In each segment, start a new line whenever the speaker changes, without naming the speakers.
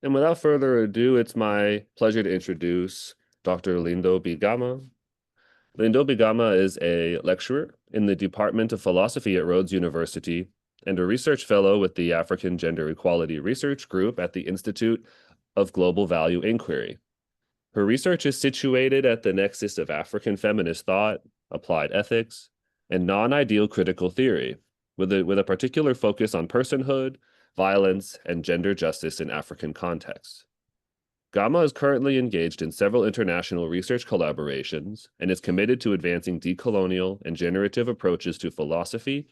And without further ado, it's my pleasure to introduce Dr. Lindokuhle Gama. Lindokuhle Gama is a lecturer in the Department of Philosophy at Rhodes University and a research fellow with the African Gender Equality Research Group at the Institute of Global Value Inquiry. Her research is situated at the nexus of African feminist thought, applied ethics, and non-ideal critical theory, with a particular focus on personhood, violence, and gender justice in African contexts. Gama is currently engaged in several international research collaborations and is committed to advancing decolonial and generative approaches to philosophy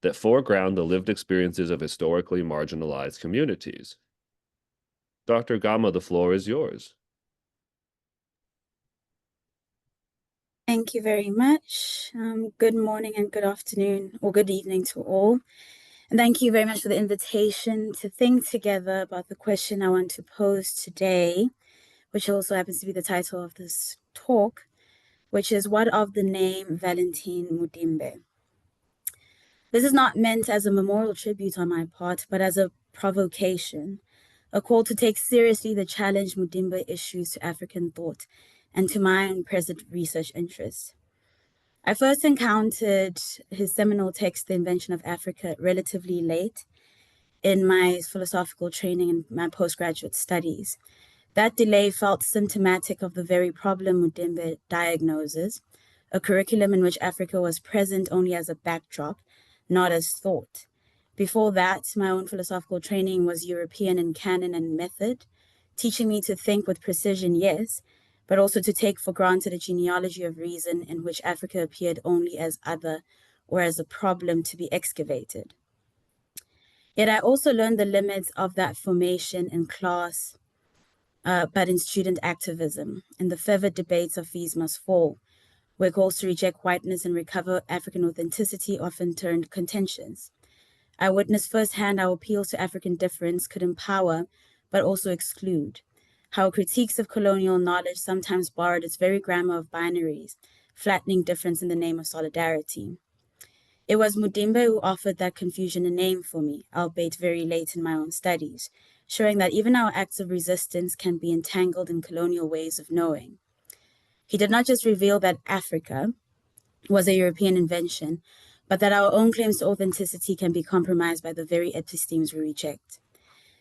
that foreground the lived experiences of historically marginalized communities. Dr. Gama, the floor is yours.
Thank you very much. Good morning and good afternoon or good evening to all. And thank you very much for the invitation to think together about the question I want to pose today, which also happens to be the title of this talk, which is what of the name Valentine Mudimbe? This is not meant as a memorial tribute on my part, but as a provocation, a call to take seriously the challenge Mudimbe issues to African thought and to my own present research interests. I first encountered his seminal text, The Invention of Africa, relatively late in my philosophical training and my postgraduate studies. That delay felt symptomatic of the very problem Mudimbe diagnoses, a curriculum in which Africa was present only as a backdrop, not as thought. Before that, my own philosophical training was European in canon and method, teaching me to think with precision, yes, but also to take for granted a genealogy of reason in which Africa appeared only as other or as a problem to be excavated. Yet I also learned the limits of that formation in class, but in student activism, in the fervid debates of fees must fall, where calls to reject whiteness and recover African authenticity often turned contentious. I witnessed firsthand how appeals to African difference could empower, but also exclude, how critiques of colonial knowledge sometimes borrowed its very grammar of binaries, flattening difference in the name of solidarity. It was Mudimbe who offered that confusion a name for me, albeit very late in my own studies, showing that even our acts of resistance can be entangled in colonial ways of knowing. He did not just reveal that Africa was a European invention, but that our own claims to authenticity can be compromised by the very epistemes we reject.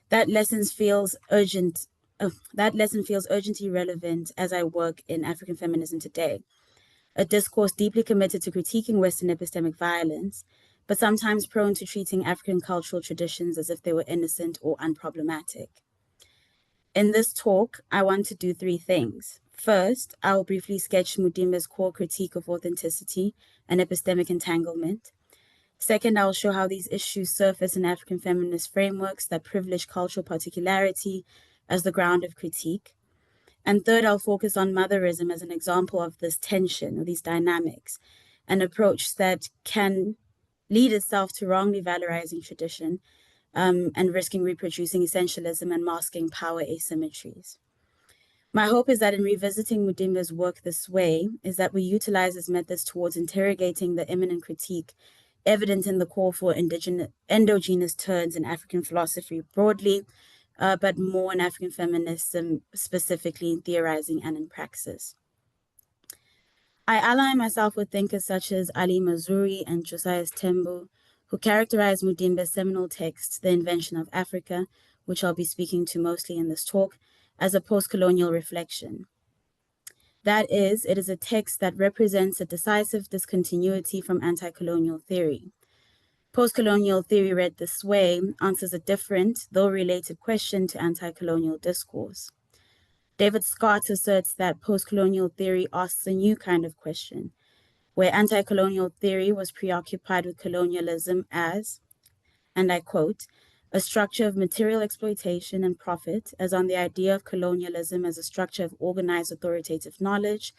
That lesson feels urgently relevant as I work in African feminism today, a discourse deeply committed to critiquing Western epistemic violence, but sometimes prone to treating African cultural traditions as if they were innocent or unproblematic. In this talk, I want to do three things. First, I will briefly sketch Mudimbe's core critique of authenticity and epistemic entanglement. Second, I will show how these issues surface in African feminist frameworks that privilege cultural particularity as the ground of critique. And third, I'll focus on motherism as an example of this tension or these dynamics, an approach that can lead itself to wrongly valorizing tradition and risking reproducing essentialism and masking power asymmetries. My hope is that in revisiting Mudimbe's work this way, is that we utilize his methods towards interrogating the imminent critique evident in the call for endogenous turns in African philosophy broadly, but more in African feminism, specifically in theorizing and in praxis. I ally myself with thinkers such as Ali Mazrui and Josiah Tembu, who characterize Mudimbe's seminal text, The Invention of Africa, which I'll be speaking to mostly in this talk, as a post-colonial reflection. That is, it is a text that represents a decisive discontinuity from anti-colonial theory. Post-colonial theory read this way answers a different, though related question to anti-colonial discourse. David Scott asserts that post-colonial theory asks a new kind of question, where anti-colonial theory was preoccupied with colonialism as, and I quote, a structure of material exploitation and profit, as on the idea of colonialism as a structure of organized authoritative knowledge,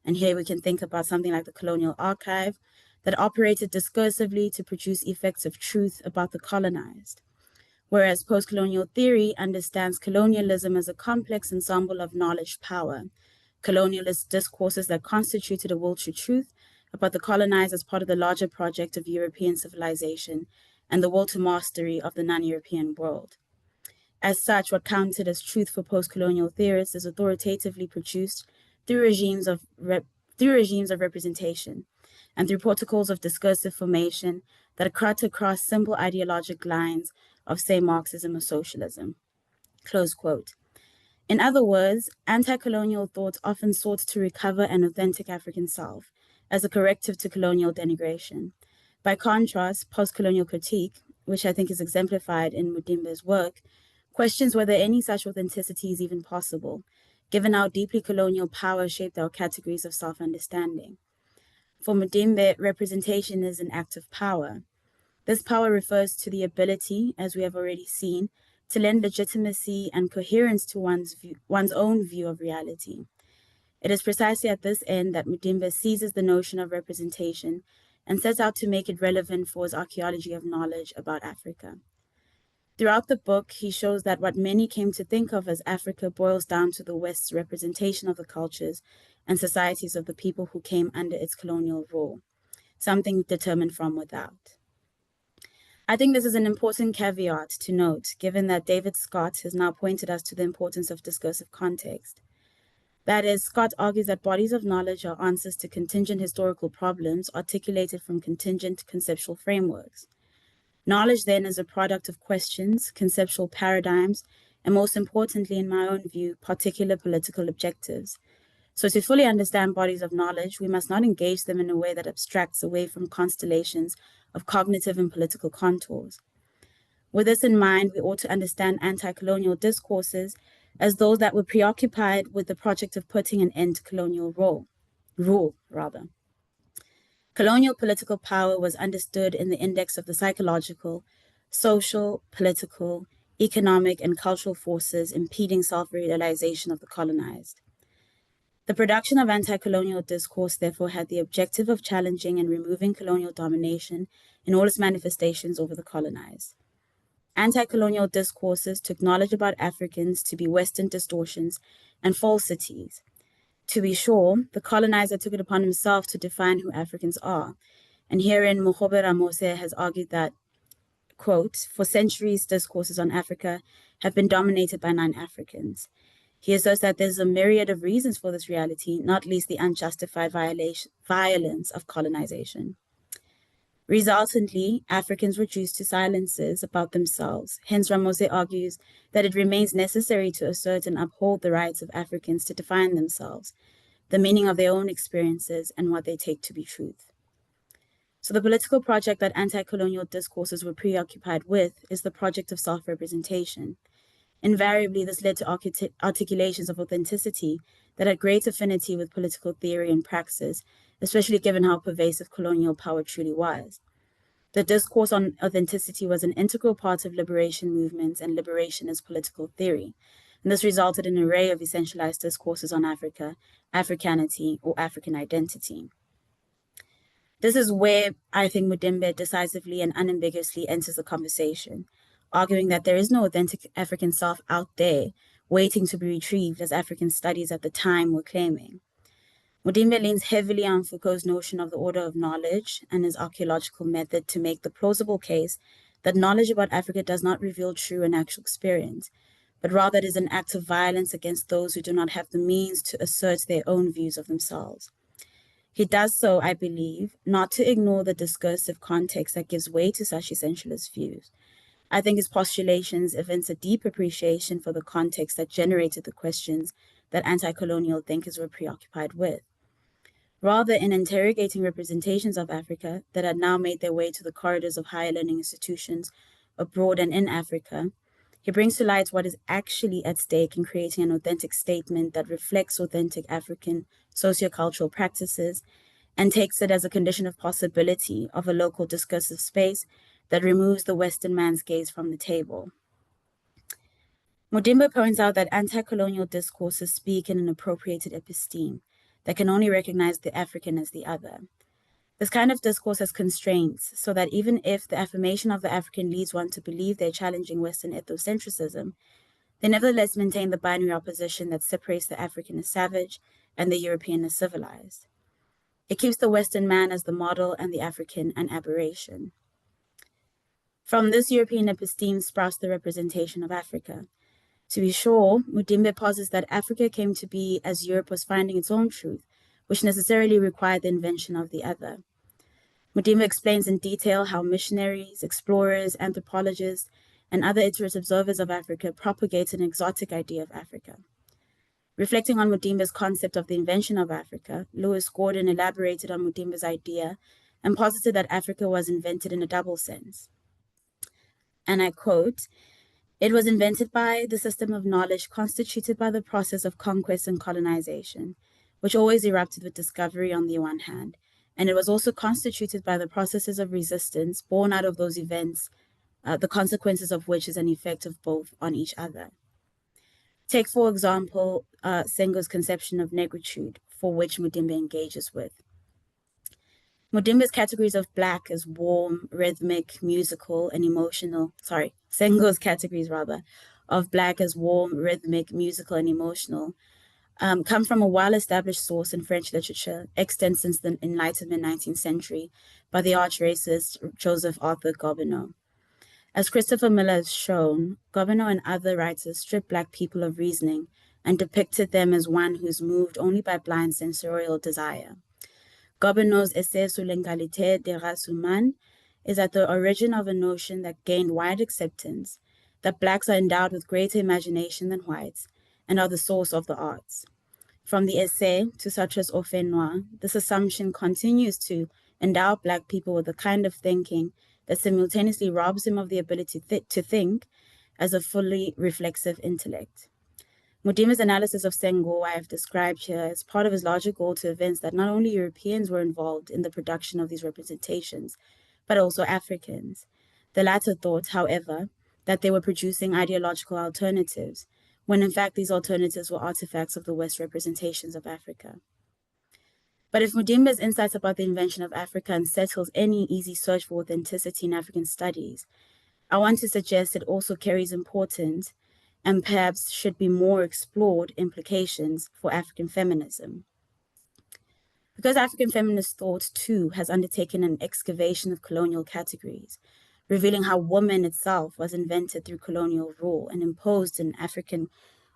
and here we can think about something like the colonial archive, that operated discursively to produce effects of truth about the colonized. Whereas post-colonial theory understands colonialism as a complex ensemble of knowledge power, colonialist discourses that constituted a will to truth about the colonized as part of the larger project of European civilization and the will to mastery of the non-European world. As such, what counted as truth for post-colonial theorists is authoritatively produced through regimes of representation and through protocols of discursive formation that cut across simple ideologic lines of, say, Marxism or socialism. Close quote. In other words, anti-colonial thought often sought to recover an authentic African self as a corrective to colonial denigration. By contrast, post-colonial critique, which I think is exemplified in Mudimbe's work, questions whether any such authenticity is even possible, given how deeply colonial power shaped our categories of self-understanding. For Mudimbe, representation is an act of power. This power refers to the ability, as we have already seen, to lend legitimacy and coherence to one's own view of reality. It is precisely at this end that Mudimbe seizes the notion of representation and sets out to make it relevant for his archaeology of knowledge about Africa. Throughout the book, he shows that what many came to think of as Africa boils down to the West's representation of the cultures and societies of the people who came under its colonial rule, something determined from without. I think this is an important caveat to note, given that David Scott has now pointed us to the importance of discursive context. That is, Scott argues that bodies of knowledge are answers to contingent historical problems articulated from contingent conceptual frameworks. Knowledge, then, is a product of questions, conceptual paradigms, and most importantly, in my own view, particular political objectives. So to fully understand bodies of knowledge, we must not engage them in a way that abstracts away from constellations of cognitive and political contours. With this in mind, we ought to understand anti-colonial discourses as those that were preoccupied with the project of putting an end to colonial rule. Colonial political power was understood in the index of the psychological, social, political, economic, and cultural forces impeding self-realization of the colonized. The production of anti-colonial discourse therefore had the objective of challenging and removing colonial domination in all its manifestations over the colonized. Anti-colonial discourses took knowledge about Africans to be Western distortions and falsities. To be sure, the colonizer took it upon himself to define who Africans are, and herein Mogobe Ramose has argued that, quote, for centuries discourses on Africa have been dominated by non-Africans. He asserts that there's a myriad of reasons for this reality, not least the unjustified violence of colonization. Resultantly, Africans were reduced to silences about themselves. Hence, Ramose argues that it remains necessary to assert and uphold the rights of Africans to define themselves, the meaning of their own experiences, and what they take to be truth. So the political project that anti-colonial discourses were preoccupied with is the project of self-representation. Invariably, this led to articulations of authenticity that had great affinity with political theory and praxis, especially given how pervasive colonial power truly was. The discourse on authenticity was an integral part of liberation movements and liberation as political theory, and this resulted in an array of essentialized discourses on Africa, Africanity, or African identity. This is where I think Mudimbe decisively and unambiguously enters the conversation, arguing that there is no authentic African self out there waiting to be retrieved, as African studies at the time were claiming. Mudimbe leans heavily on Foucault's notion of the order of knowledge and his archaeological method to make the plausible case that knowledge about Africa does not reveal true and actual experience, but rather it is an act of violence against those who do not have the means to assert their own views of themselves. He does so, I believe, not to ignore the discursive context that gives way to such essentialist views. I think his postulations evince a deep appreciation for the context that generated the questions that anti-colonial thinkers were preoccupied with. Rather, in interrogating representations of Africa that had now made their way to the corridors of higher learning institutions abroad and in Africa, he brings to light what is actually at stake in creating an authentic statement that reflects authentic African sociocultural practices and takes it as a condition of possibility of a local discursive space that removes the Western man's gaze from the table. Mudimbe points out that anti-colonial discourses speak in an appropriated episteme that can only recognize the African as the other. This kind of discourse has constraints, so that even if the affirmation of the African leads one to believe they're challenging Western ethnocentrism, they nevertheless maintain the binary opposition that separates the African as savage and the European as civilized. It keeps the Western man as the model and the African an aberration. From this European episteme sprouts the representation of Africa. To be sure, Mudimbe posits that Africa came to be as Europe was finding its own truth, which necessarily required the invention of the other. Mudimbe explains in detail how missionaries, explorers, anthropologists, and other iterative observers of Africa propagated an exotic idea of Africa. Reflecting on Mudimbe's concept of the invention of Africa, Lewis Gordon elaborated on Mudimbe's idea and posited that Africa was invented in a double sense. And I quote, "It was invented by the system of knowledge constituted by the process of conquest and colonization, which always erupted with discovery on the one hand, and it was also constituted by the processes of resistance born out of those events, the consequences of which is an effect of both on each other." Take, for example, Senghor's conception of negritude, for which Mudimbe engages with. Mudimbe's categories of Black as warm, rhythmic, musical, and emotional, Senghor's categories rather, of Black as warm, rhythmic, musical, and emotional, come from a well-established source in French literature, extant since the Enlightenment 19th century, by the arch-racist Joseph Arthur Gobineau. As Christopher Miller has shown, Gobineau and other writers stripped Black people of reasoning and depicted them as one who is moved only by blind sensorial desire. Gobineau's Essai sur l'égalité des races humaines is at the origin of a notion that gained wide acceptance, that Blacks are endowed with greater imagination than whites and are the source of the arts. From the essay to such as Au fait noir, this assumption continues to endow Black people with a kind of thinking that simultaneously robs them of the ability to think as a fully reflexive intellect. Mudimbe's analysis of Senghor I have described here as part of his larger goal to evince that not only Europeans were involved in the production of these representations, but also Africans. The latter thought, however, that they were producing ideological alternatives, when in fact these alternatives were artifacts of the West representations of Africa. But if Mudimbe's insights about the invention of Africa unsettles any easy search for authenticity in African studies, I want to suggest it also carries important and perhaps should be more explored implications for African feminism. Because African feminist thought, too, has undertaken an excavation of colonial categories, revealing how woman itself was invented through colonial rule and imposed in African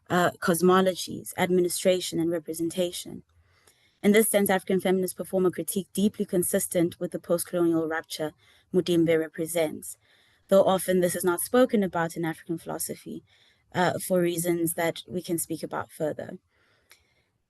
cosmologies, administration, and representation. In this sense, African feminists perform a critique deeply consistent with the post-colonial rupture Mudimbe represents, though often this is not spoken about in African philosophy, for reasons that we can speak about further.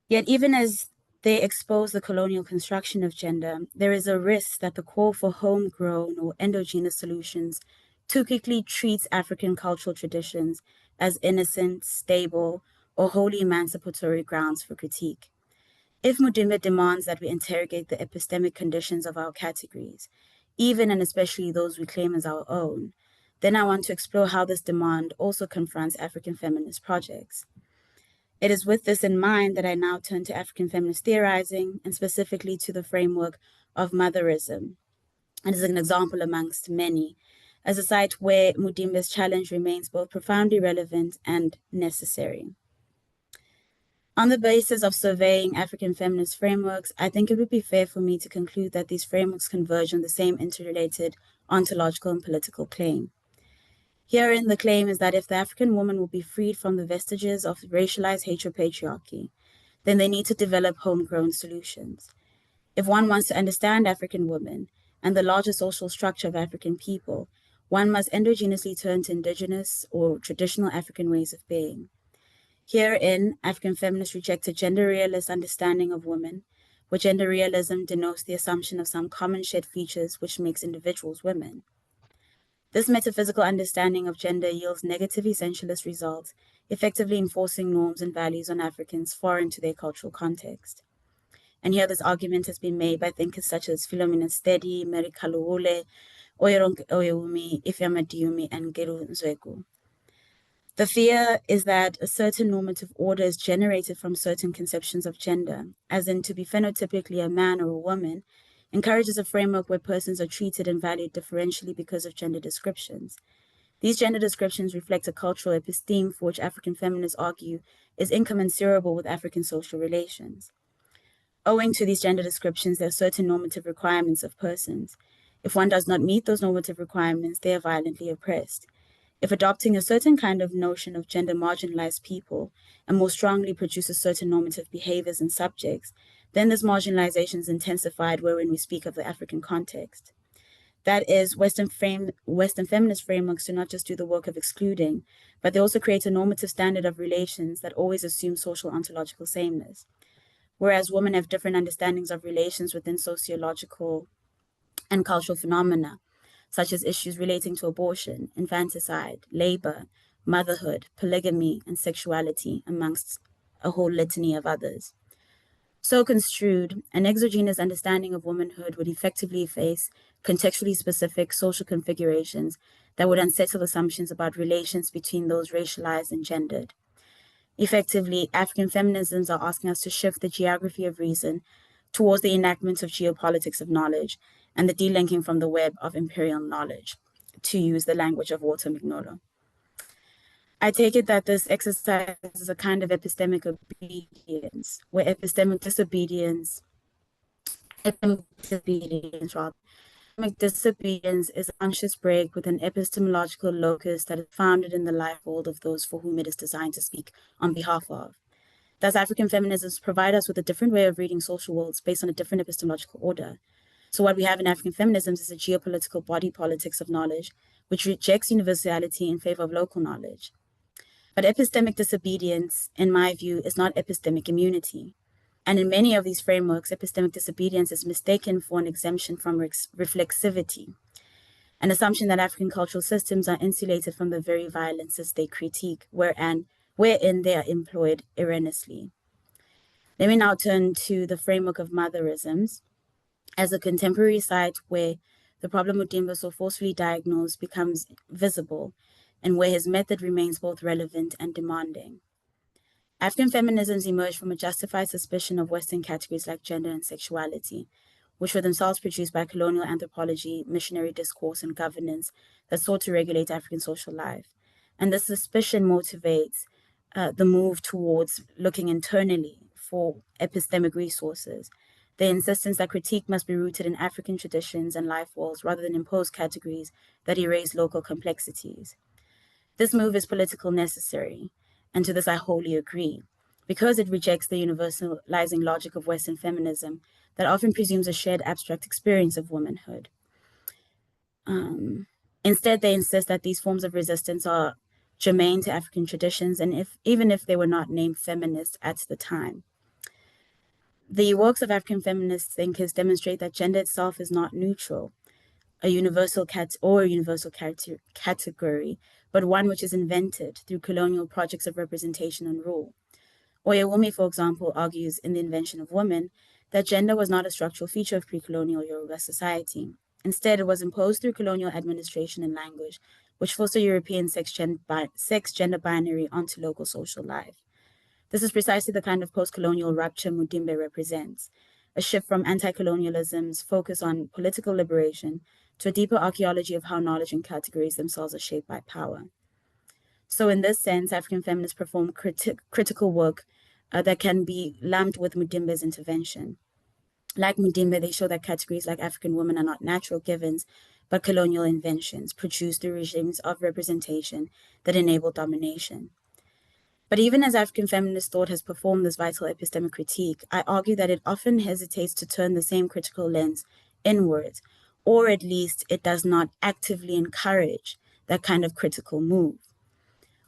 Yet even as they expose the colonial construction of gender, there is a risk that the call for homegrown or endogenous solutions too quickly treats African cultural traditions as innocent, stable, or wholly emancipatory grounds for critique. If Mudimbe demands that we interrogate the epistemic conditions of our categories, even and especially those we claim as our own, then I want to explore how this demand also confronts African feminist projects. It is with this in mind that I now turn to African feminist theorizing, and specifically to the framework of motherism. And as an example amongst many, as a site where Mudimbe's challenge remains both profoundly relevant and necessary. On the basis of surveying African feminist frameworks, I think it would be fair for me to conclude that these frameworks converge on the same interrelated ontological and political claim. Herein, the claim is that if the African woman will be freed from the vestiges of racialized heteropatriarchy, then they need to develop homegrown solutions. If one wants to understand African women and the larger social structure of African people, one must endogenously turn to indigenous or traditional African ways of being. Herein, African feminists reject a gender realist understanding of women, where gender realism denotes the assumption of some common shared features which makes individuals women. This metaphysical understanding of gender yields negative essentialist results, effectively enforcing norms and values on Africans foreign to their cultural context. And here this argument has been made by thinkers such as Philomena Stedi, Mary Kaluule, Oyeronke Oyewumi, Ifeoma Diumi, and Gelu Nzweku. The fear is that a certain normative order is generated from certain conceptions of gender, as in to be phenotypically a man or a woman, encourages a framework where persons are treated and valued differentially because of gender descriptions. These gender descriptions reflect a cultural episteme for which African feminists argue is incommensurable with African social relations. Owing to these gender descriptions, there are certain normative requirements of persons. If one does not meet those normative requirements, they are violently oppressed. If adopting a certain kind of notion of gender marginalized people and more strongly produces certain normative behaviors and subjects, then this marginalization is intensified wherein we speak of the African context. That is, Western feminist frameworks do not just do the work of excluding, but they also create a normative standard of relations that always assume social ontological sameness. Whereas women have different understandings of relations within sociological and cultural phenomena, such as issues relating to abortion, infanticide, labor, motherhood, polygamy, and sexuality, amongst a whole litany of others. So construed, an exogenous understanding of womanhood would effectively face contextually specific social configurations that would unsettle assumptions about relations between those racialized and gendered. Effectively, African feminisms are asking us to shift the geography of reason towards the enactment of geopolitics of knowledge and the delinking from the web of imperial knowledge, to use the language of Walter Mignolo. I take it that this exercise is a kind of epistemic obedience, where epistemic disobedience is a conscious break with an epistemological locus that is founded in the life world of those for whom it is designed to speak on behalf of. Thus, African feminisms provide us with a different way of reading social worlds based on a different epistemological order. So what we have in African feminisms is a geopolitical body politics of knowledge, which rejects universality in favor of local knowledge. But epistemic disobedience, in my view, is not epistemic immunity. And in many of these frameworks, epistemic disobedience is mistaken for an exemption from reflexivity, an assumption that African cultural systems are insulated from the very violences they critique, wherein they are employed erroneously. Let me now turn to the framework of motherisms as a contemporary site where the problem Mudimbe so forcefully diagnosed becomes visible and where his method remains both relevant and demanding. African feminisms emerged from a justified suspicion of Western categories like gender and sexuality, which were themselves produced by colonial anthropology, missionary discourse, and governance that sought to regulate African social life. And this suspicion motivates the move towards looking internally for epistemic resources, the insistence that critique must be rooted in African traditions and life worlds rather than impose categories that erase local complexities. This move is politically necessary, and to this I wholly agree, because it rejects the universalizing logic of Western feminism that often presumes a shared abstract experience of womanhood. Instead, they insist that these forms of resistance are germane to African traditions, and even if they were not named feminist at the time. The works of African feminist thinkers demonstrate that gender itself is not neutral, a universal category, but one which is invented through colonial projects of representation and rule. Oyewumi, for example, argues in The Invention of Woman that gender was not a structural feature of pre-colonial Yoruba society. Instead, it was imposed through colonial administration and language, which forced a European sex-gender binary onto local social life. This is precisely the kind of post-colonial rupture Mudimbe represents, a shift from anti-colonialism's focus on political liberation to a deeper archaeology of how knowledge and categories themselves are shaped by power. So in this sense, African feminists perform critical work that can be lumped with Mudimbe's intervention. Like Mudimbe, they show that categories like African women are not natural givens, but colonial inventions produced through regimes of representation that enable domination. But even as African feminist thought has performed this vital epistemic critique, I argue that it often hesitates to turn the same critical lens inwards, or at least it does not actively encourage that kind of critical move.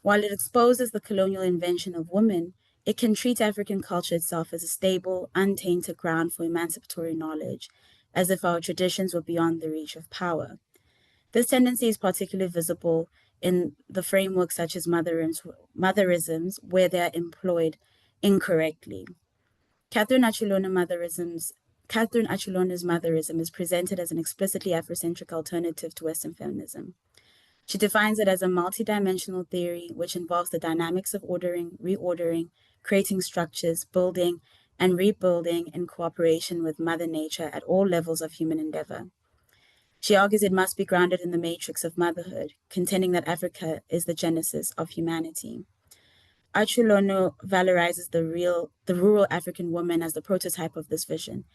While it exposes the colonial invention of women, it can treat African culture itself as a stable, untainted ground for emancipatory knowledge, as if our traditions were beyond the reach of power. This tendency is particularly visible in the frameworks such as motherisms, where they are employed incorrectly. Catherine Achilona's motherism is presented as an explicitly Afrocentric alternative to Western feminism. She defines it as a multidimensional theory which involves the dynamics of ordering, reordering, creating structures, building, and rebuilding in cooperation with Mother Nature at all levels of human endeavor. She argues it must be grounded in the matrix of motherhood, contending that Africa is the genesis of humanity. Achulono valorizes the rural African woman as the prototype of this vision.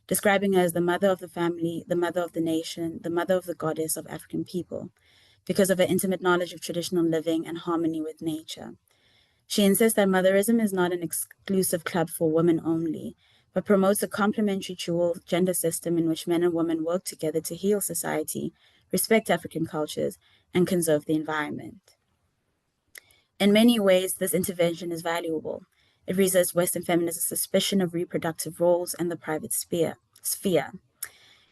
describing her as the mother of the family, the mother of the nation, the mother of the goddess of African people, because of her intimate knowledge of traditional living and harmony with nature. She insists that motherism is not an exclusive club for women only, but promotes a complementary dual gender system in which men and women work together to heal society, respect African cultures, and conserve the environment. In many ways, this intervention is valuable. It resists Western feminism's suspicion of reproductive roles and the private sphere.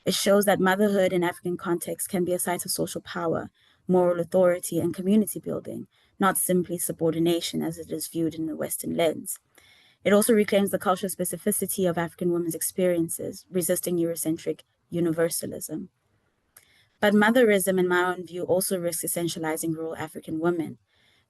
It shows that motherhood in African contexts can be a site of social power, moral authority, and community building, not simply subordination as it is viewed in the Western lens. It also reclaims the cultural specificity of African women's experiences, resisting Eurocentric universalism. But motherism, in my own view, also risks essentializing rural African women,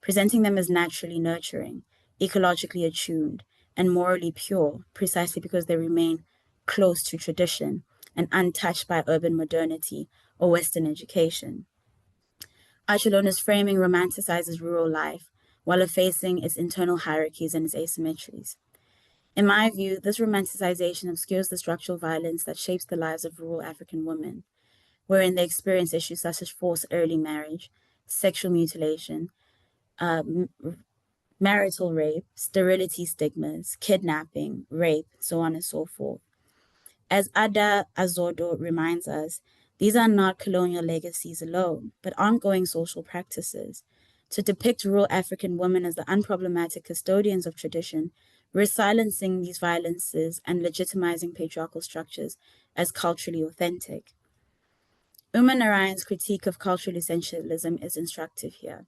presenting them as naturally nurturing, ecologically attuned, and morally pure, precisely because they remain close to tradition and untouched by urban modernity or Western education. Archelona's framing romanticizes rural life while effacing its internal hierarchies and its asymmetries. In my view, this romanticization obscures the structural violence that shapes the lives of rural African women, wherein they experience issues such as forced early marriage, sexual mutilation, marital rape, sterility stigmas, kidnapping, rape, so on and so forth. As Ada Azodo reminds us, these are not colonial legacies alone, but ongoing social practices. To depict rural African women as the unproblematic custodians of tradition, we're silencing these violences and legitimizing patriarchal structures as culturally authentic. Uma Narayan's critique of cultural essentialism is instructive here.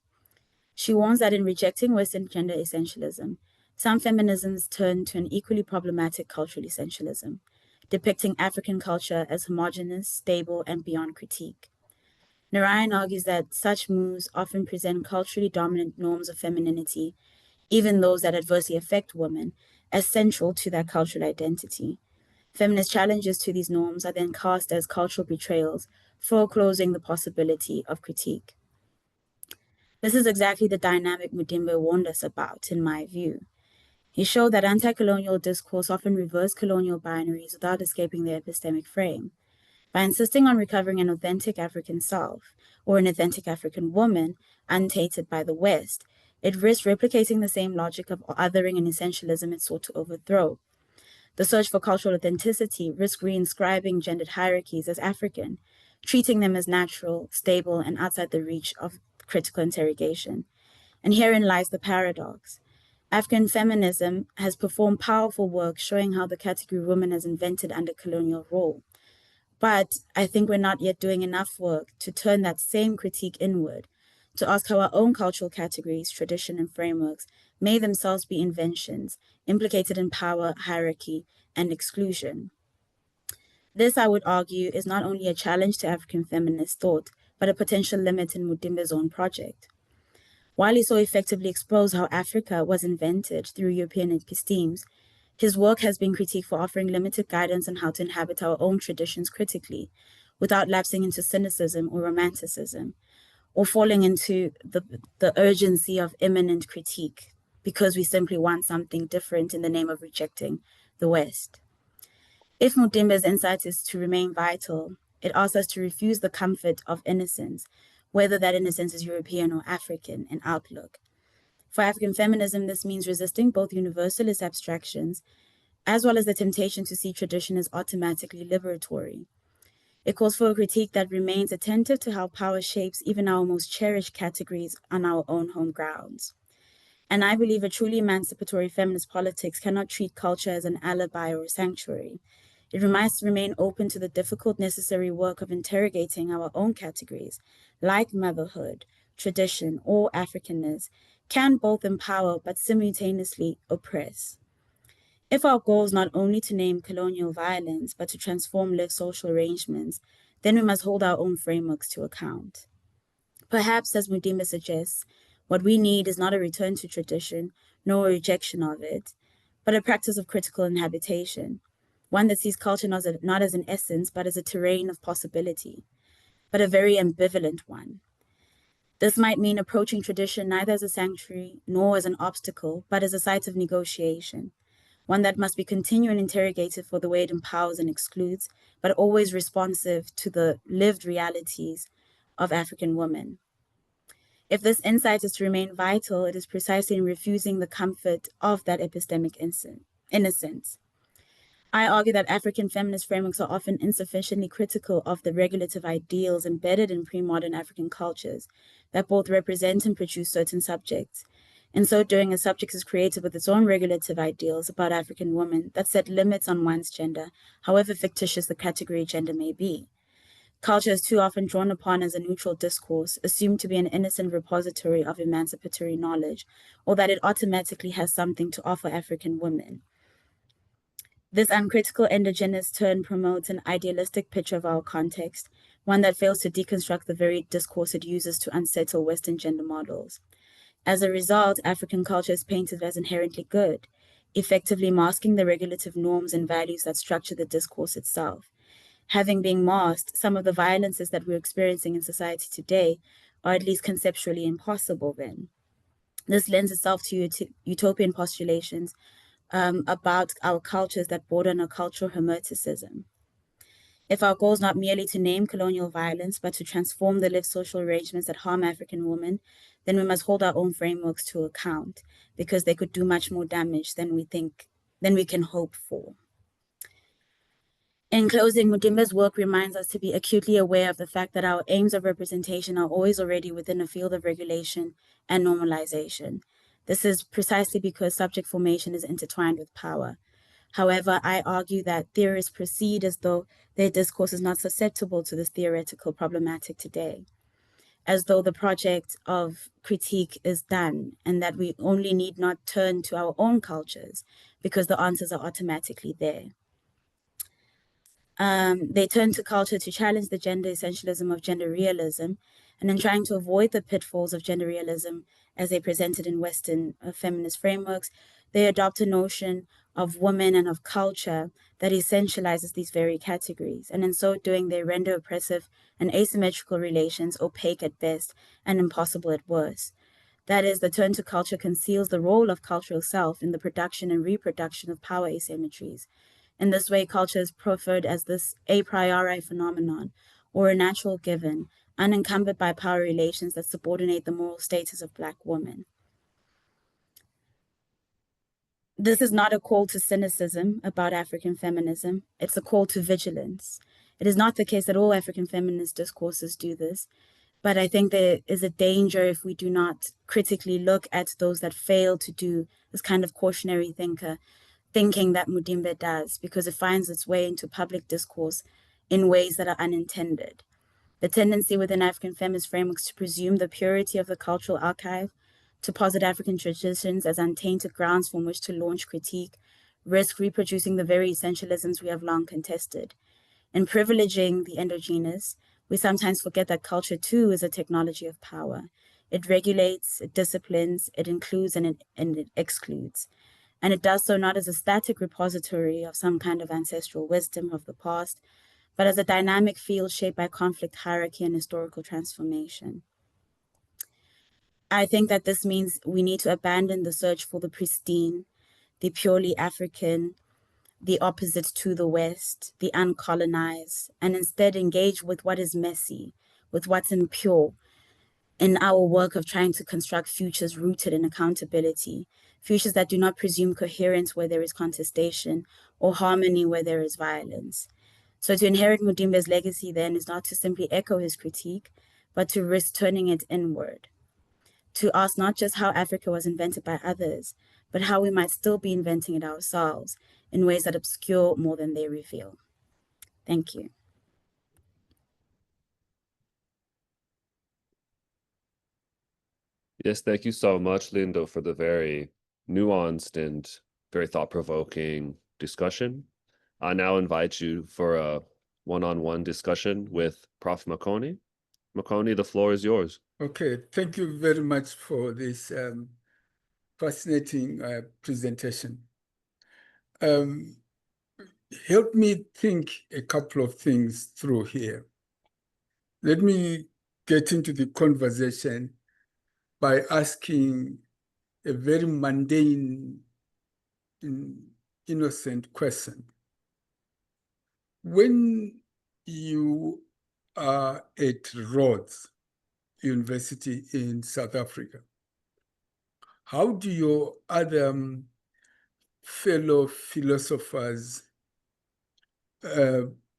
She warns that in rejecting Western gender essentialism, some feminisms turn to an equally problematic cultural essentialism, depicting African culture as homogeneous, stable, and beyond critique. Narayan argues that such moves often present culturally dominant norms of femininity, even those that adversely affect women, as central to their cultural identity. Feminist challenges to these norms are then cast as cultural betrayals, foreclosing the possibility of critique. This is exactly the dynamic Mudimbe warned us about, in my view. He showed that anti-colonial discourse often reversed colonial binaries without escaping their epistemic frame. By insisting on recovering an authentic African self, or an authentic African woman, untainted by the West, it risked replicating the same logic of othering and essentialism it sought to overthrow. The search for cultural authenticity risked reinscribing gendered hierarchies as African, treating them as natural, stable, and outside the reach of critical interrogation. And herein lies the paradox. African feminism has performed powerful work showing how the category woman is invented under colonial rule. But I think we're not yet doing enough work to turn that same critique inward, to ask how our own cultural categories, tradition, and frameworks may themselves be inventions implicated in power, hierarchy, and exclusion. This, I would argue, is not only a challenge to African feminist thought, but a potential limit in Mudimbe's own project. While he so effectively exposed how Africa was invented through European epistemes, his work has been critiqued for offering limited guidance on how to inhabit our own traditions critically, without lapsing into cynicism or romanticism, or falling into the urgency of imminent critique, because we simply want something different in the name of rejecting the West. If Mudimbe's insight is to remain vital, it asks us to refuse the comfort of innocence, whether that innocence is European or African in outlook. For African feminism, this means resisting both universalist abstractions as well as the temptation to see tradition as automatically liberatory. It calls for a critique that remains attentive to how power shapes even our most cherished categories on our own home grounds. And I believe a truly emancipatory feminist politics cannot treat culture as an alibi or a sanctuary. It must remain open to the difficult, necessary work of interrogating our own categories, like motherhood, tradition, or Africanness, can both empower but simultaneously oppress. If our goal is not only to name colonial violence, but to transform lived social arrangements, then we must hold our own frameworks to account. Perhaps, as Mudimbe suggests, what we need is not a return to tradition, nor a rejection of it, but a practice of critical inhabitation, one that sees culture not as an essence, but as a terrain of possibility, but a very ambivalent one. This might mean approaching tradition neither as a sanctuary nor as an obstacle, but as a site of negotiation, one that must be continued and interrogated for the way it empowers and excludes, but always responsive to the lived realities of African women. If this insight is to remain vital, it is precisely in refusing the comfort of that epistemic innocence. I argue that African feminist frameworks are often insufficiently critical of the regulative ideals embedded in pre-modern African cultures that both represent and produce certain subjects. In so doing, a subject is created with its own regulative ideals about African women that set limits on one's gender, however fictitious the category gender may be. Culture is too often drawn upon as a neutral discourse, assumed to be an innocent repository of emancipatory knowledge, or that it automatically has something to offer African women. This uncritical endogenous turn promotes an idealistic picture of our context, one that fails to deconstruct the very discourse it uses to unsettle Western gender models. As a result, African culture is painted as inherently good, effectively masking the regulative norms and values that structure the discourse itself. Having been masked, some of the violences that we're experiencing in society today are at least conceptually impossible then. This lends itself to utopian postulations about our cultures that border on a cultural hermeticism. If our goal is not merely to name colonial violence, but to transform the lived social arrangements that harm African women, then we must hold our own frameworks to account, because they could do much more damage than we can hope for. In closing, Mudimbe's work reminds us to be acutely aware of the fact that our aims of representation are always already within a field of regulation and normalization. This is precisely because subject formation is intertwined with power. However, I argue that theorists proceed as though their discourse is not susceptible to this theoretical problematic today, as though the project of critique is done and that we only need not turn to our own cultures because the answers are automatically there. They turn to culture to challenge the gender essentialism of gender realism, and in trying to avoid the pitfalls of gender realism as they presented in Western feminist frameworks, they adopt a notion of woman and of culture that essentializes these very categories, and in so doing, they render oppressive and asymmetrical relations opaque at best and impossible at worst. That is, the turn to culture conceals the role of cultural self in the production and reproduction of power asymmetries. In this way, culture is proffered as this a priori phenomenon, or a natural given, unencumbered by power relations that subordinate the moral status of Black women. This is not a call to cynicism about African feminism. It's a call to vigilance. It is not the case that all African feminist discourses do this, but I think there is a danger if we do not critically look at those that fail to do this kind of cautionary thinking that Mudimbe does, because it finds its way into public discourse in ways that are unintended. The tendency within African feminist frameworks to presume the purity of the cultural archive, to posit African traditions as untainted grounds from which to launch critique, risk reproducing the very essentialisms we have long contested. In privileging the endogenous, we sometimes forget that culture too is a technology of power. It regulates, it disciplines, it includes, and it excludes. And it does so not as a static repository of some kind of ancestral wisdom of the past, but as a dynamic field shaped by conflict, hierarchy, and historical transformation. I think that this means we need to abandon the search for the pristine, the purely African, the opposite to the West, the uncolonized, and instead engage with what is messy, with what's impure, in our work of trying to construct futures rooted in accountability, futures that do not presume coherence where there is contestation or harmony where there is violence. So to inherit Mudimbe's legacy then is not to simply echo his critique, but to risk turning it inward, to ask not just how Africa was invented by others, but how we might still be inventing it ourselves in ways that obscure more than they reveal. Thank you.
Yes, thank you so much, Lindo, for the very nuanced and very thought-provoking discussion. I now invite you for a one-on-one discussion with Prof. Makoni. Makoni, the floor is yours.
Okay, thank you very much for this fascinating presentation. Help me think a couple of things through here. Let me get into the conversation by asking a very mundane innocent question. When you are at Rhodes University in South Africa, how do your other fellow philosophers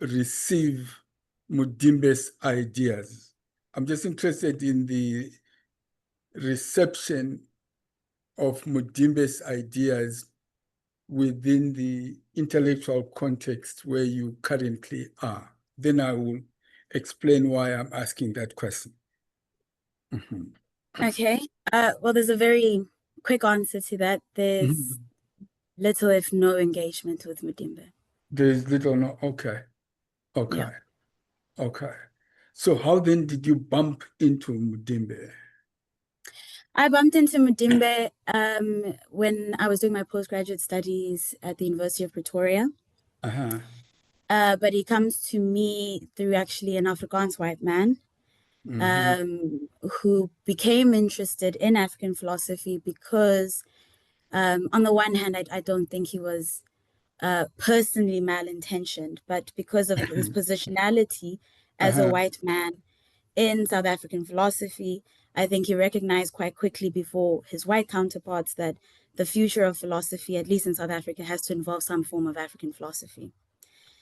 receive Mudimbe's ideas? I'm just interested in the reception of Mudimbe's ideas within the intellectual context where you currently are. Then I will explain why I'm asking that question.
Okay. Well, there's a very quick answer to that. There's little, if no, engagement with Mudimbe.
There's little, no, okay. Okay.
Yeah.
Okay. So how then did you bump into Mudimbe?
I bumped into Mudimbe when I was doing my postgraduate studies at the University of Pretoria.
Uh-huh.
But he comes to me through actually an Afrikaans white man who became interested in African philosophy because, on the one hand, I don't think he was personally malintentioned, but because of his positionality as a white man in South African philosophy, I think he recognized quite quickly before his white counterparts that the future of philosophy, at least in South Africa, has to involve some form of African philosophy.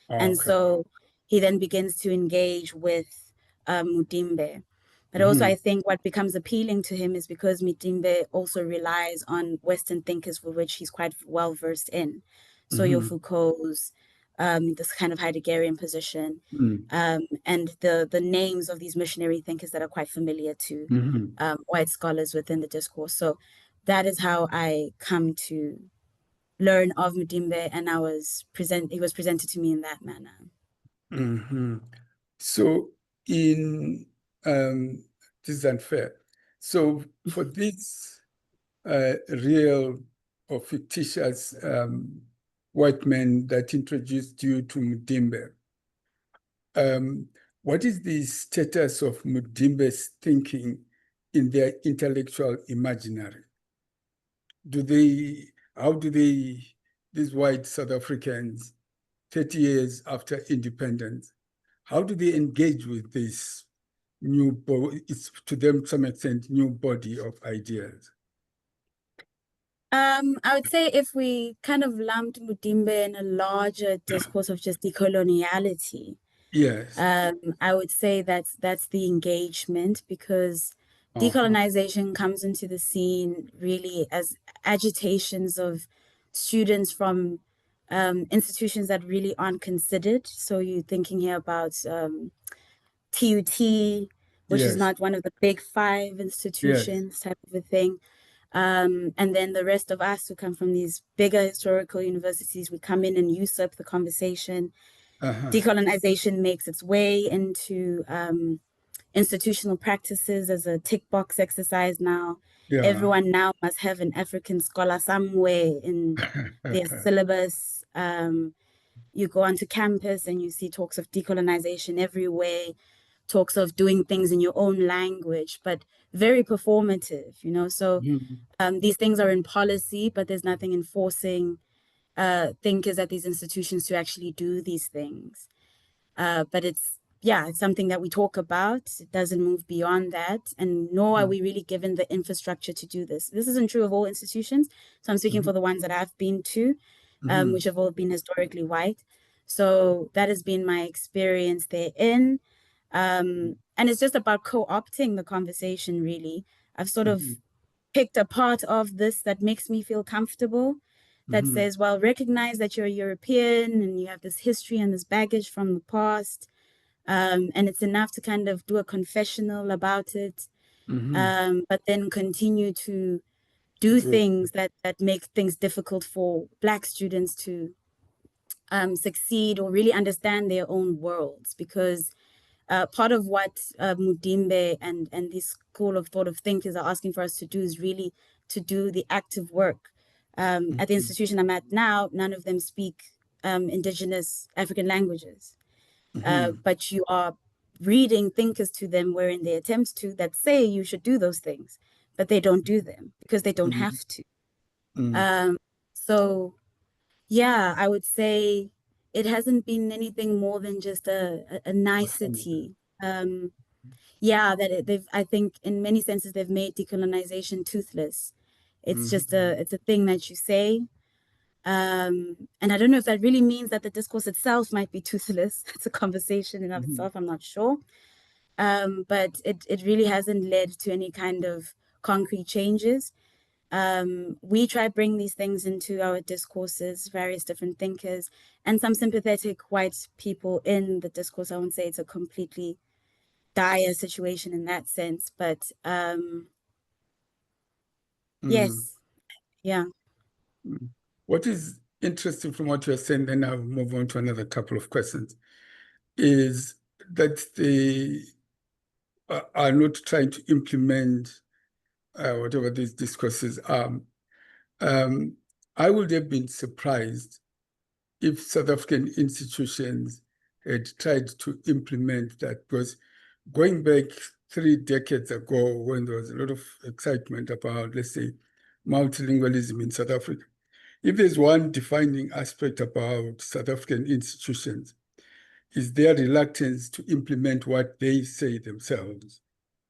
And so he then begins to engage with Mudimbe. But also, I think what becomes appealing to him is because Mudimbe also relies on Western thinkers for which he's quite well versed in. So your Foucault's, this kind of Heideggerian position, and the names of these missionary thinkers that are quite familiar to white scholars within the discourse. So that is how I come to learn of Mudimbe, and he was presented to me in that manner.
So in this is unfair. So for this real or fictitious white man that introduced you to Mudimbe, what is the status of Mudimbe's thinking in their intellectual imaginary? How do these white South Africans, 30 years after independence, how do they engage with this new, it's to them to some extent, new body of ideas?
I would say if we kind of lumped Mudimbe in a larger discourse of just decoloniality,
yes,
I would say that's the engagement, because decolonization comes into the scene really as agitations of students from institutions that really aren't considered. So you're thinking here about TUT, which is
yes,
not one of the big five institutions, type of a thing. And then the rest of us who come from these bigger historical universities, we come in and usurp the conversation. Decolonization makes its way into institutional practices as a tick box exercise now. Everyone now must have an African scholar somewhere in their syllabus. You go onto campus and you see talks of decolonization everywhere, talks of doing things in your own language, but very performative, So these things are in policy, but there's nothing enforcing thinkers at these institutions to actually do these things. But it's something that we talk about. It doesn't move beyond that. And nor are we really given the infrastructure to do this. This isn't true of all institutions. So I'm speaking for the ones that I've been to, which have all been historically white. So that has been my experience therein. And it's just about co-opting the conversation, really. I've sort of picked a part of this that makes me feel comfortable, that says, well, recognize that you're European and you have this history and this baggage from the past. And it's enough to kind of do a confessional about it, but then continue to do things that make things difficult for Black students to succeed or really understand their own worlds. Because part of what Mudimbe and this school of thought of thinkers are asking for us to do is really to do the active work. At the institution I'm at now, none of them speak indigenous African languages, but you are reading thinkers to them wherein they attempt to, that say you should do those things, but they don't do them because they don't have to. So Yeah, I would say it hasn't been anything more than just a nicety. Yeah, I think in many senses they've made decolonization toothless. It's just it's a thing that you say. And I don't know if that really means that the discourse itself might be toothless. It's a conversation in of itself, I'm not sure. But it really hasn't led to any kind of concrete changes. We try to bring these things into our discourses, various different thinkers, and some sympathetic white people in the discourse. I won't say it's a completely dire situation in that sense, but yes, yeah.
What is interesting from what you're saying, then I'll move on to another couple of questions, is that they are not trying to implement whatever these discourses are. I would have been surprised if South African institutions had tried to implement that, because going back 3 decades ago, when there was a lot of excitement about, let's say, multilingualism in South Africa, if there's one defining aspect about South African institutions, is their reluctance to implement what they say themselves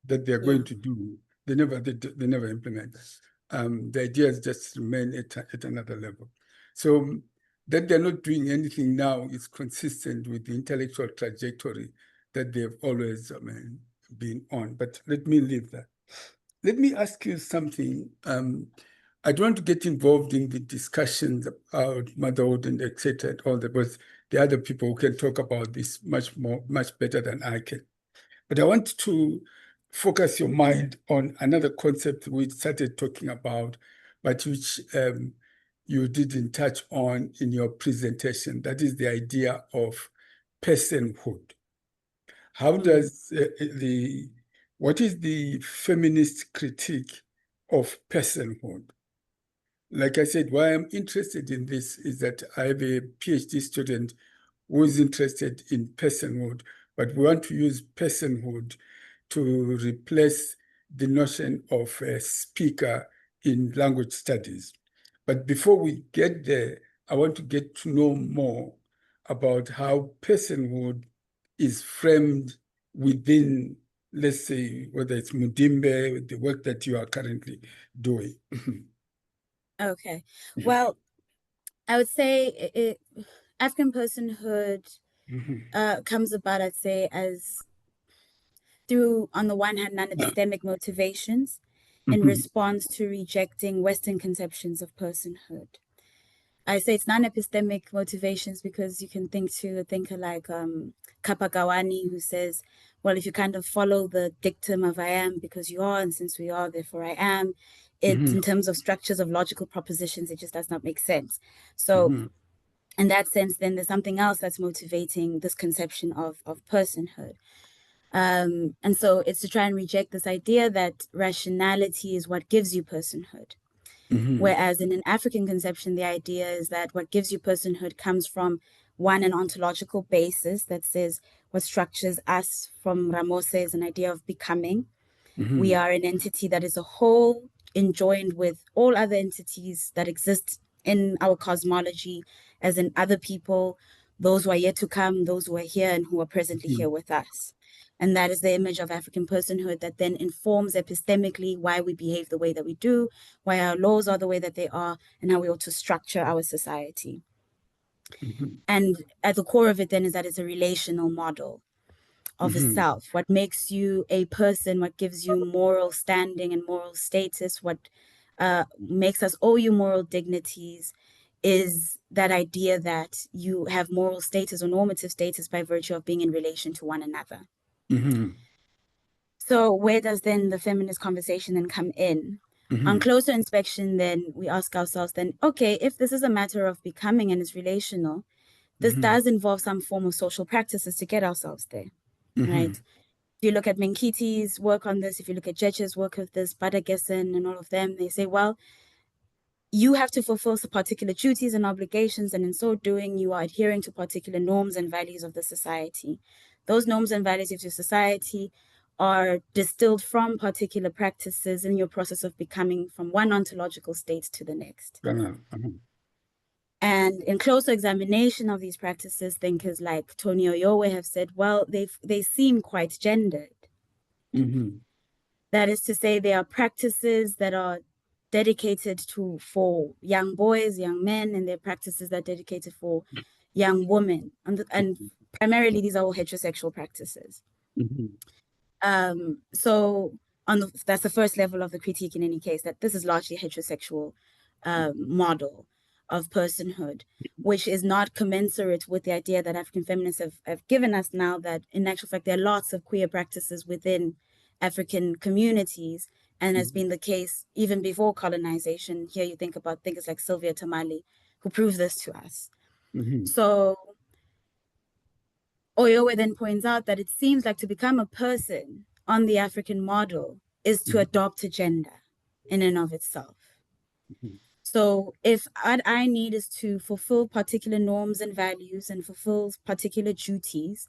that they're going to do. They never implement that. The ideas just remain at another level. So that they're not doing anything now is consistent with the intellectual trajectory that they've always been on. But let me leave that. Let me ask you something. I don't want to get involved in the discussions about motherhood and et cetera, and all that, but the other people who can talk about this much better than I can. But I want to focus your mind on another concept we started talking about, but which you didn't touch on in your presentation. That is the idea of personhood. How does what is the feminist critique of personhood? Like I said, why I'm interested in this is that I have a PhD student who is interested in personhood, but we want to use personhood to replace the notion of a speaker in language studies. But before we get there, I want to get to know more about how personhood is framed within, let's say, whether it's Mudimbe, the work that you are currently doing.
Okay. Well, I would say African personhood comes about, I'd say, as through, on the one hand, non-epistemic motivations in response to rejecting Western conceptions of personhood. I say it's non-epistemic motivations because you can think to a thinker like Kapagawani, who says, well, if you kind of follow the dictum of I am because you are, and since we are, therefore I am, in terms of structures of logical propositions, it just does not make sense. So in that sense, then there's something else that's motivating this conception of personhood. And so it's to try and reject this idea that rationality is what gives you personhood. Whereas in an African conception, the idea is that what gives you personhood comes from, one, an ontological basis that says what structures us from Ramose is an idea of becoming. We are an entity that is a whole, enjoined with all other entities that exist in our cosmology, as in other people, those who are yet to come, those who are here and who are presently here with us. And that is the image of African personhood that then informs epistemically why we behave the way that we do, why our laws are the way that they are, and how we ought to structure our society. And at the core of it then is that it's a relational model of a self. What makes you a person, what gives you moral standing and moral status, what makes us owe you moral dignities, is that idea that you have moral status or normative status by virtue of being in relation to one another. So where does then the feminist conversation then come in? On closer inspection, then we ask ourselves then, okay, if this is a matter of becoming and is relational, this does involve some form of social practices to get ourselves there, right? If you look at Menkiti's work on this, if you look at Jeche's work of this, Badagessen and all of them, they say, well, you have to fulfill some particular duties and obligations, and in so doing, you are adhering to particular norms and values of the society. Those norms and values of your society are distilled from particular practices in your process of becoming from one ontological state to the next. And in closer examination of these practices, thinkers like Tony Oyowe have said, well, they seem quite gendered. That is to say, they are practices that are dedicated for young boys, young men, and they're practices that are dedicated for young women. And primarily, these are all heterosexual practices. So that's the first level of the critique in any case, that this is largely a heterosexual model of personhood, which is not commensurate with the idea that African feminists have given us now, that in actual fact, there are lots of queer practices within African communities, and has been the case even before colonization. Here you think about thinkers like Sylvia Tamale, who prove this to us. So Oyowe then points out that it seems like to become a person on the African model is to adopt a gender in and of itself. So if what I need is to fulfill particular norms and values and fulfill particular duties,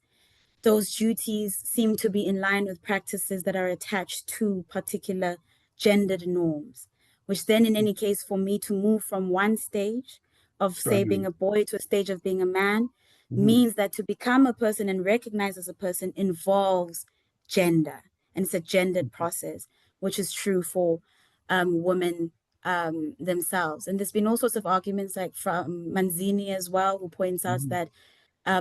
those duties seem to be in line with practices that are attached to particular gendered norms, which then in any case, for me to move from one stage of, say, being a boy to a stage of being a man, means that to become a person and recognize as a person involves gender. And it's a gendered process, which is true for women themselves. And there's been all sorts of arguments, like from Manzini as well, who points out that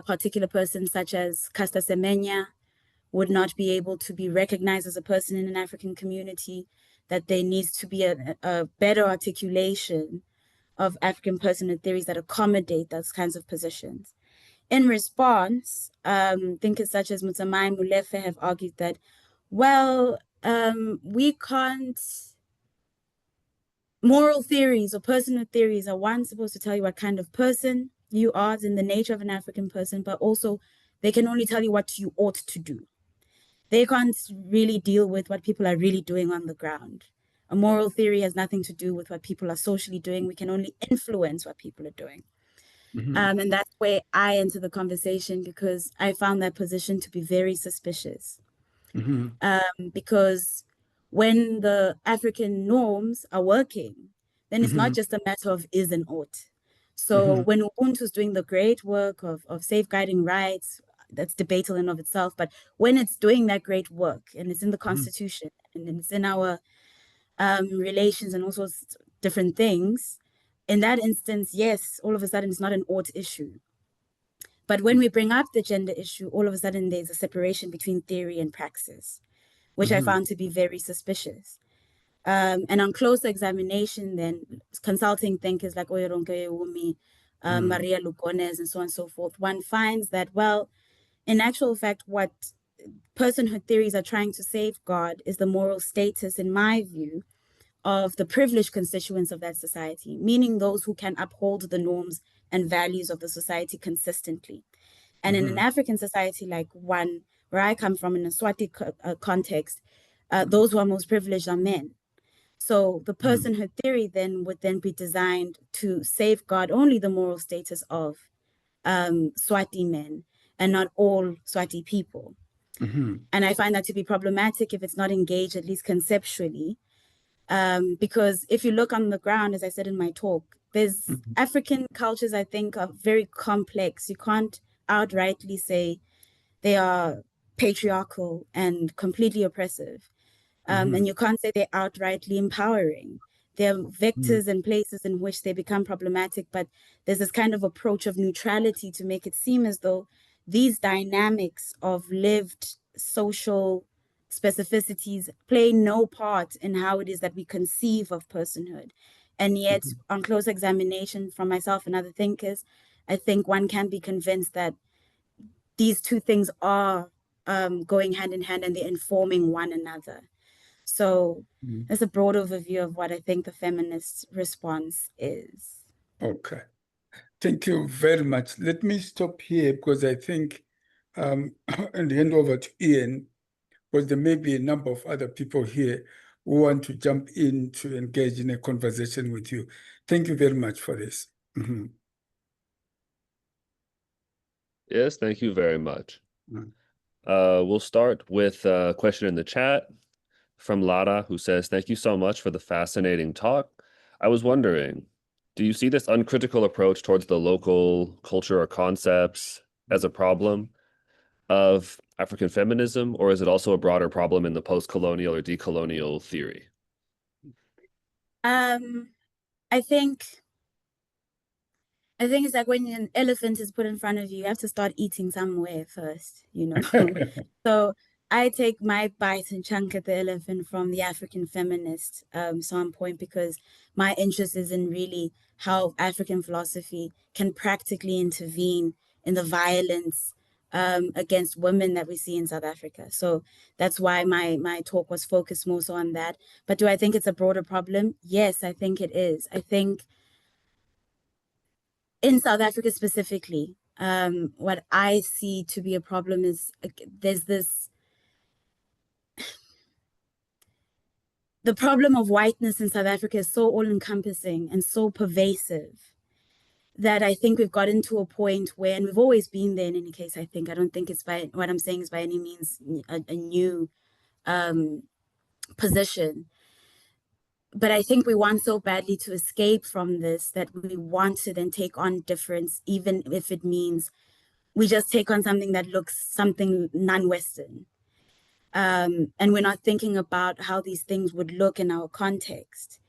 particular persons such as Casta Semenya would not be able to be recognized as a person in an African community, that there needs to be a better articulation of African personhood theories that accommodate those kinds of positions. In response, thinkers such as Mutsamai Molefe have argued that, well, we can't, moral theories or personal theories are, one, supposed to tell you what kind of person you are in the nature of an African person, but also they can only tell you what you ought to do. They can't really deal with what people are really doing on the ground. A moral theory has nothing to do with what people are socially doing. We can only influence what people are doing. And that's where I enter the conversation, because I found that position to be very suspicious. Because when the African norms are working, then it's not just a matter of is and ought. So when Ubuntu is doing the great work of safeguarding rights, that's debatable in of itself. But when it's doing that great work, and it's in the Constitution, and it's in our relations and all sorts of different things, in that instance, yes, all of a sudden it's not an ought issue. But when we bring up the gender issue, all of a sudden there's a separation between theory and praxis, which I found to be very suspicious. And on closer examination, then consulting thinkers like Oyoronke Umi, Maria Lugones, and so on and so forth, one finds that, well, in actual fact, what personhood theories are trying to safeguard is the moral status, in my view, of the privileged constituents of that society, meaning those who can uphold the norms and values of the society consistently. And in an African society like one where I come from, in a Swati context, those who are most privileged are men. So the personhood theory then would then be designed to safeguard only the moral status of Swati men and not all Swati people. And I find that to be problematic if it's not engaged, at least conceptually, because if you look on the ground, as I said in my talk, there's African cultures, I think, are very complex. You can't outrightly say they are patriarchal and completely oppressive. And you can't say they're outrightly empowering. There are vectors and places in which they become problematic, but there's this kind of approach of neutrality to make it seem as though these dynamics of lived social specificities play no part in how it is that we conceive of personhood. And yet, on close examination from myself and other thinkers, I think one can be convinced that these two things are going hand in hand and they're informing one another. So that's a broad overview of what I think the feminist response is.
Okay. Thank you very much. Let me stop here, because I think, and hand over to Ian, because there may be a number of other people here who want to jump in to engage in a conversation with you. Thank you very much for this.
Yes, thank you very much. We'll start with a question in the chat from Lara, who says, "Thank you so much for the fascinating talk. I was wondering, Do you see this uncritical approach towards the local culture or concepts as a problem of African feminism, or is it also a broader problem in the post-colonial or decolonial theory?
I think it's like when an elephant is put in front of you, you have to start eating somewhere first, you know? So I take my bite and chunk at the elephant from the African feminist standpoint, because my interest is in really how African philosophy can practically intervene in the violence against women that we see in South Africa. So that's why my talk was focused more so on that. But do I think it's a broader problem? Yes, I think it is. I think in South Africa specifically, what I see to be a problem is there's the problem of whiteness in South Africa is so all-encompassing and so pervasive that I think we've gotten to a point where, and we've always been there in any case, I don't think it's by, what I'm saying is by any means a new position. But I think we want so badly to escape from this that we want to then take on difference, even if it means we just take on something that looks something non-Western. And we're not thinking about how these things would look in our context.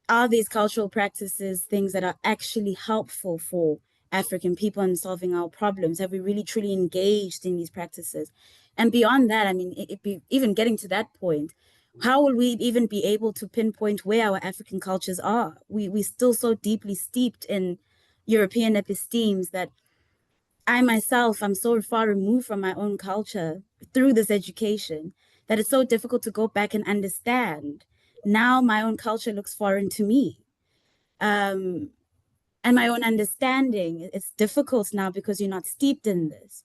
Are these cultural practices things that are actually helpful for African people in solving our problems? Have we really truly engaged in these practices? And beyond that, I mean, even getting to that point, how will we even be able to pinpoint where our African cultures are? We're still so deeply steeped in European epistemes that I myself, I'm so far removed from my own culture through this education that it's so difficult to go back and understand. Now my own culture looks foreign to me. And my own understanding, it's difficult now because you're not steeped in this.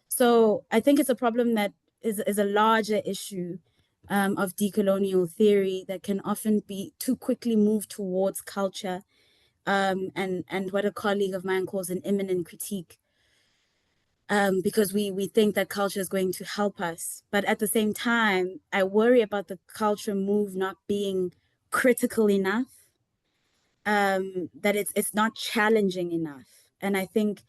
So I think it's a problem that is a larger issue of decolonial theory that can often be too quickly moved towards culture and what a colleague of mine calls an imminent critique. Because we think that culture is going to help us. But at the same time, I worry about the culture move not being critical enough, that it's not challenging enough. And I think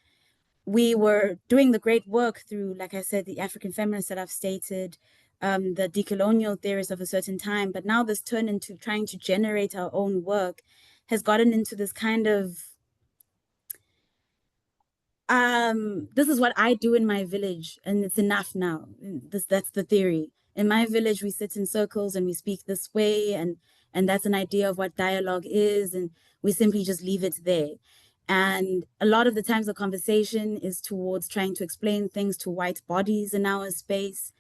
we were doing the great work through, like I said, the African feminists that I've stated, the decolonial theorists of a certain time. But now this turn into trying to generate our own work has gotten into this kind of this is what I do in my village, and it's enough now. That's the theory. In my village, we sit in circles and we speak this way, and that's an idea of what dialogue is, and we simply just leave it there. And a lot of the times the conversation is towards trying to explain things to white bodies in our space,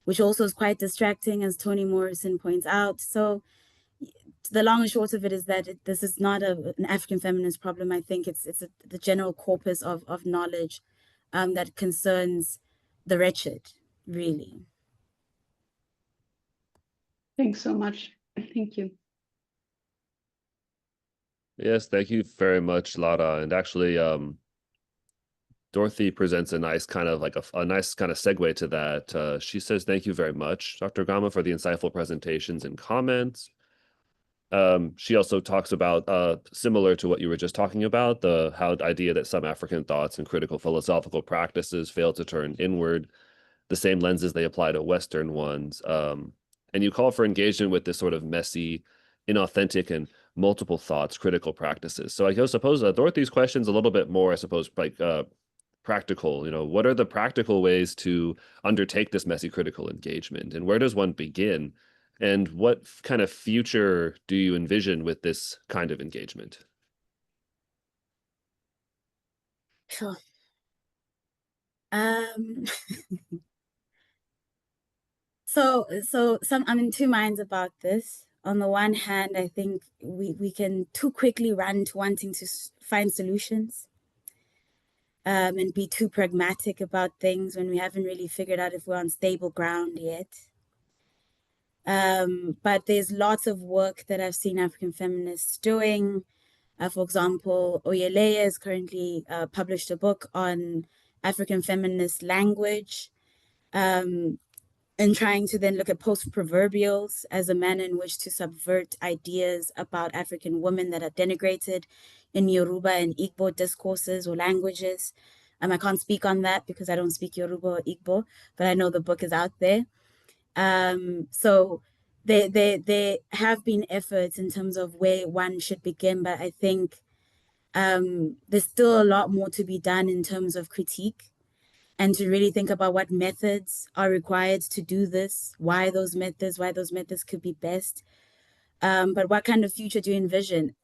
which also is quite distracting, as Toni Morrison points out. So the long and short of it is that this is not an African feminist problem. I think it's the general corpus of knowledge that concerns the wretched, really.
Thanks so much. Thank you.
Yes, thank you very much, Lara. And actually, Dorothy presents a nice kind of like a nice kind of segue to that. She says, thank you very much, Dr. Gama, for the insightful presentations and comments. She also talks about, similar to what you were just talking about, the idea that some African thoughts and critical philosophical practices fail to turn inward, the same lenses they apply to Western ones. And you call for engagement with this sort of messy, inauthentic, and multiple thoughts, critical practices. So I suppose Dorothy's question's a little bit more, I suppose, like practical. What are the practical ways to undertake this messy critical engagement, and where does one begin? And what kind of future do you envision with this kind of engagement?
Sure. So I'm in two minds about this. On the one hand, I think we can too quickly run to wanting to find solutions and be too pragmatic about things when we haven't really figured out if we're on stable ground yet. But there's lots of work that I've seen African feminists doing. For example, Oyeleye has currently published a book on African feminist language. And and trying to then look at post-proverbials as a manner in which to subvert ideas about African women that are denigrated in Yoruba and Igbo discourses or languages. I can't speak on that because I don't speak Yoruba or Igbo, but I know the book is out there. So there have been efforts in terms of where one should begin, but I think there's still a lot more to be done in terms of critique and to really think about what methods are required to do this, why those methods could be best. But what kind of future do you envision?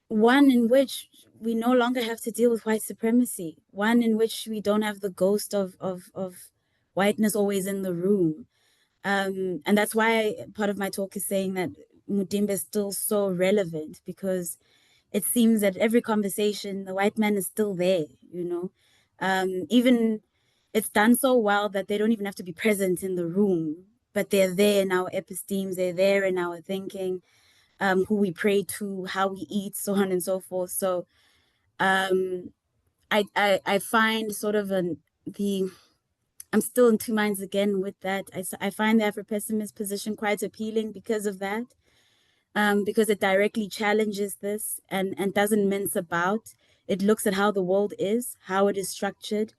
One in which we no longer have to deal with white supremacy, one in which we don't have the ghost of whiteness always in the room. And that's why part of my talk is saying that Mudimbe is still so relevant, because it seems that every conversation, the white man is still there, you know. Even it's done so well that they don't even have to be present in the room, but they're there in our epistemes, they're there in our thinking, who we pray to, how we eat, so on and so forth. So I find sort of I'm still in two minds again with that. I find the Afro-pessimist position quite appealing because of that. Because it directly challenges this and doesn't mince about. It looks at how the world is, how it is structured,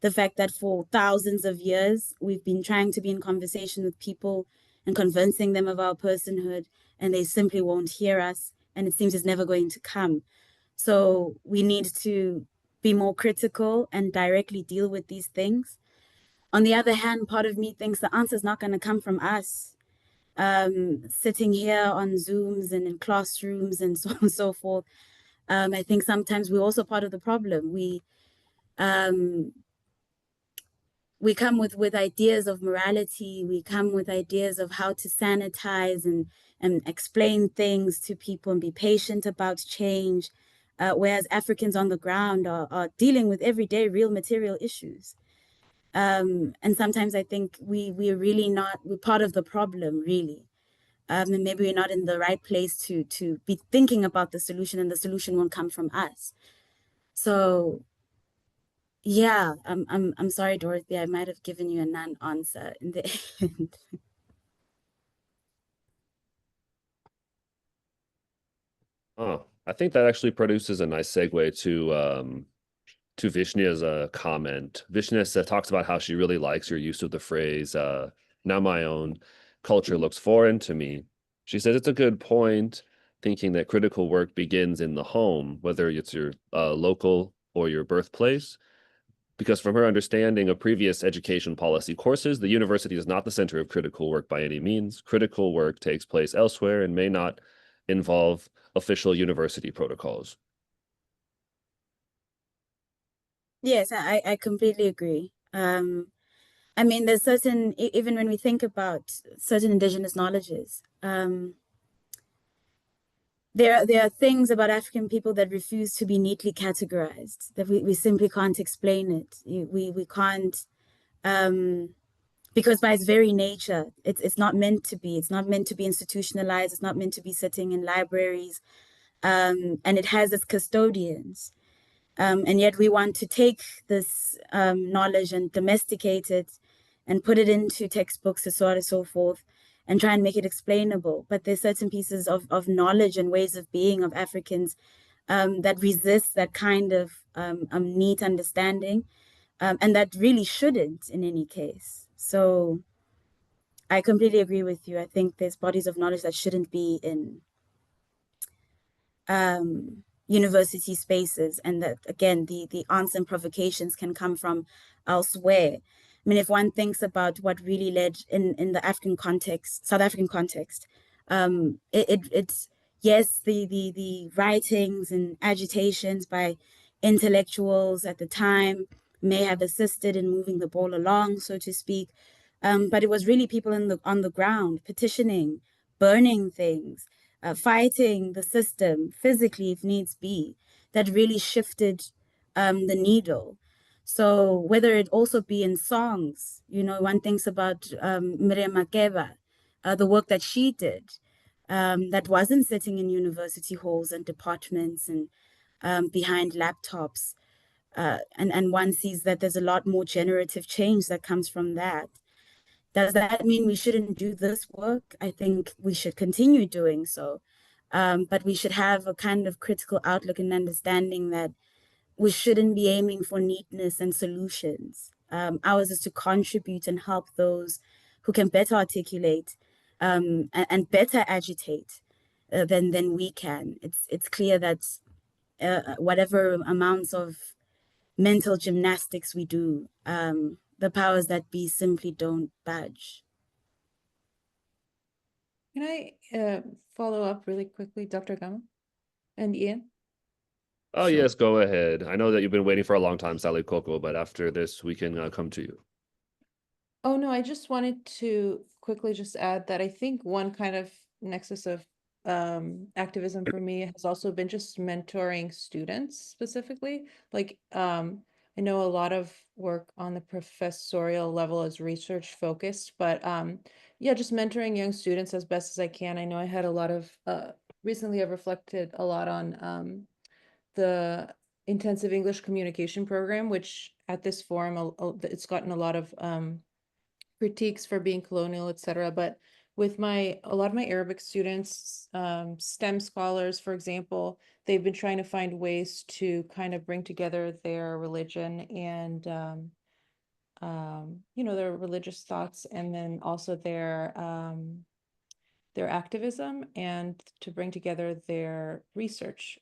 the fact that for thousands of years, we've been trying to be in conversation with people and convincing them of our personhood, and they simply won't hear us, and it seems it's never going to come. So we need to be more critical and directly deal with these things. On the other hand, part of me thinks the answer is not going to come from us. Sitting here on Zooms and in classrooms and so on and so forth. I think sometimes we're also part of the problem. We come with ideas of morality. We come with ideas of how to sanitize and explain things to people and be patient about change. Whereas Africans on the ground are dealing with everyday real material issues. And sometimes I think we're really not, we're part of the problem, really. And maybe we're not in the right place to be thinking about the solution, and the solution won't come from us. So yeah, I'm sorry, Dorothy, I might have given you a non-answer in the end.
Oh, I think that actually produces a nice segue to Vishnia's comment. Vishnia talks about how she really likes your use of the phrase, now my own culture looks foreign to me. She says it's a good point, thinking that critical work begins in the home, whether it's your local or your birthplace. Because from her understanding of previous education policy courses, the university is not the center of critical work by any means. Critical work takes place elsewhere and may not involve official university protocols.
Yes, I completely agree. I mean, there's certain, even when we think about certain indigenous knowledges, there are things about African people that refuse to be neatly categorized, that we simply can't explain it. We can't, because by its very nature, it's not meant to be. It's not meant to be institutionalized. It's not meant to be sitting in libraries. And it has its custodians. And yet we want to take this knowledge and domesticate it and put it into textbooks and so on and so forth and try and make it explainable. But there's certain pieces of knowledge and ways of being of Africans that resist that kind of neat understanding, and that really shouldn't in any case. So I completely agree with you. I think there's bodies of knowledge that shouldn't be in university spaces, and that again the answer and provocations can come from elsewhere. I mean, if one thinks about what really led in the African context, South African context, it's yes, the writings and agitations by intellectuals at the time may have assisted in moving the ball along, so to speak, but it was really people on the ground petitioning, burning things, fighting the system physically if needs be, that really shifted the needle. So whether it also be in songs, you know, one thinks about Miriam Makeba, the work that she did, that wasn't sitting in university halls and departments and behind laptops, And one sees that there's a lot more generative change that comes from that. Does that mean we shouldn't do this work? I think we should continue doing so. But we should have a kind of critical outlook and understanding that we shouldn't be aiming for neatness and solutions. Ours is to contribute and help those who can better articulate and better agitate than we can. It's clear that whatever amounts of mental gymnastics we do, the powers that be simply don't budge.
Can I follow up really quickly, Dr. Gama and Ian?
Oh,
Sure.
yes, go ahead. I know that you've been waiting for a long time, Sally Coco, but after this, we can come to you.
Oh, no, I just wanted to quickly just add that I think one kind of nexus of activism for me has also been just mentoring students specifically. Like, I know a lot of work on the professorial level is research focused, but yeah, just mentoring young students as best as I can. I know I had a lot of, recently I've reflected a lot on the intensive English communication program, which at this forum, it's gotten a lot of critiques for being colonial, etc. But with a lot of my Arabic students, STEM scholars, for example, they've been trying to find ways to kind of bring together their religion and their religious thoughts, and then also their activism, and to bring together their research.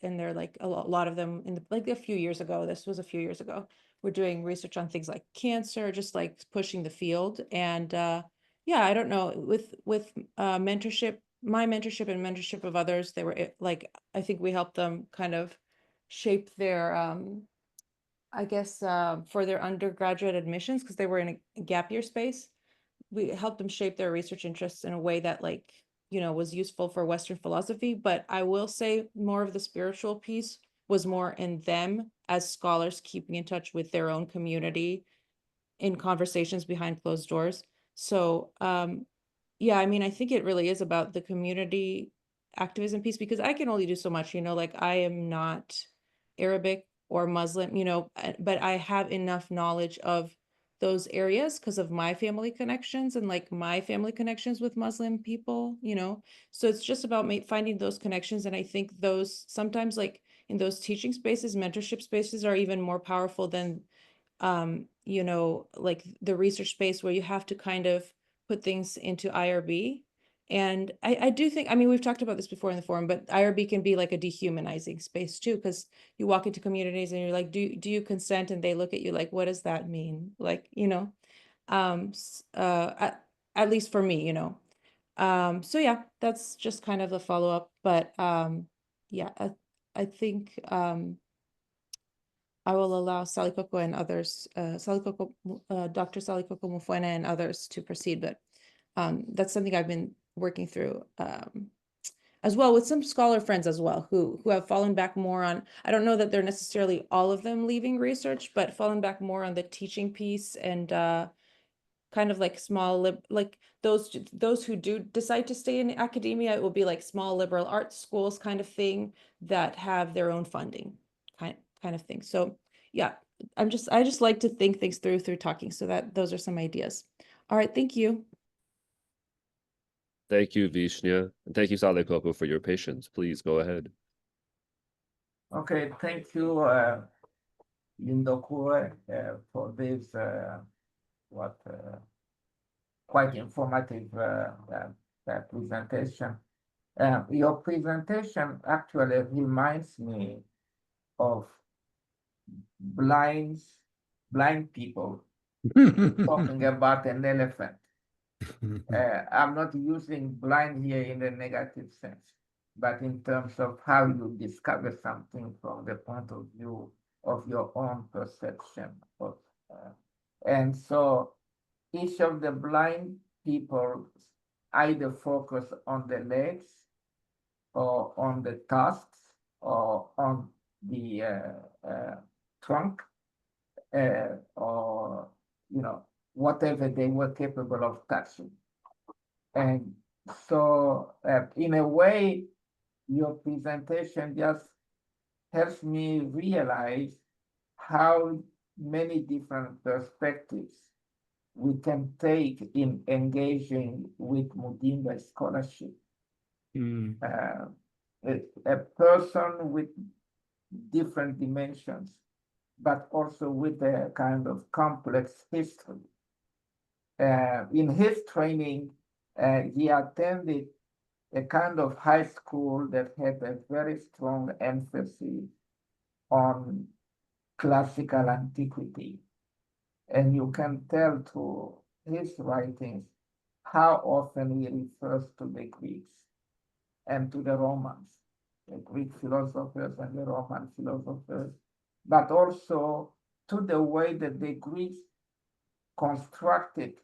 And they're like a lot of them like a few years ago, this was a few years ago, we're doing research on things like cancer, just like pushing the field. And yeah, I don't know, with mentorship, my mentorship and mentorship of others, they were like, I think we helped them kind of shape their I guess for their undergraduate admissions, because they were in a gap year space. We helped them shape their research interests in a way that was useful for Western philosophy. But I will say more of the spiritual piece was more in them as scholars keeping in touch with their own community in conversations behind closed doors. So yeah, I mean, I think it really is about the community activism piece, because I can only do so much, like I am not Arabic or Muslim, but I have enough knowledge of those areas because of my family connections and like my family connections with Muslim people, so it's just about finding those connections. And I think those sometimes, like in those teaching spaces, mentorship spaces, are even more powerful than like the research space, where you have to kind of put things into IRB. And I do think, I mean, we've talked about this before in the forum, but IRB can be like a dehumanizing space too, because you walk into communities and you're like, do you consent? And they look at you like, what does that mean? Like, at least for me, so yeah, that's just kind of the follow-up. But yeah, I think I will allow Sally Coco and others, Dr. Sally Coco Mufwena and others to proceed, but that's something I've been working through as well with some scholar friends as well, who have fallen back more on, I don't know that they're necessarily all of them leaving research, but fallen back more on the teaching piece, and kind of like small like those who do decide to stay in academia, it will be like small liberal arts schools kind of thing that have their own funding kind of thing. So yeah, I just like to think things through talking. So those are some ideas. All right, thank you.
Thank you, Vishnya. And thank you, Sally Coco, for your patience. Please go ahead.
Okay, thank you, Lindokuhle, for this quite informative presentation. Your presentation actually reminds me of blind people talking about an elephant. I'm not using blind here in a negative sense, but in terms of how you discover something from the point of view of your own perception. And so each of the blind people either focus on the legs or on the tusks or on the trunk or whatever they were capable of touching. And so in a way, your presentation just helps me realize how many different perspectives we can take in engaging with Mudimbe scholarship. A person with different dimensions, but also with a kind of complex history. In his training, he attended a kind of high school that had a very strong emphasis on classical antiquity. And you can tell through his writings how often he refers to the Greeks and to the Romans, the Greek philosophers and the Roman philosophers, but also to the way that the Greeks constructed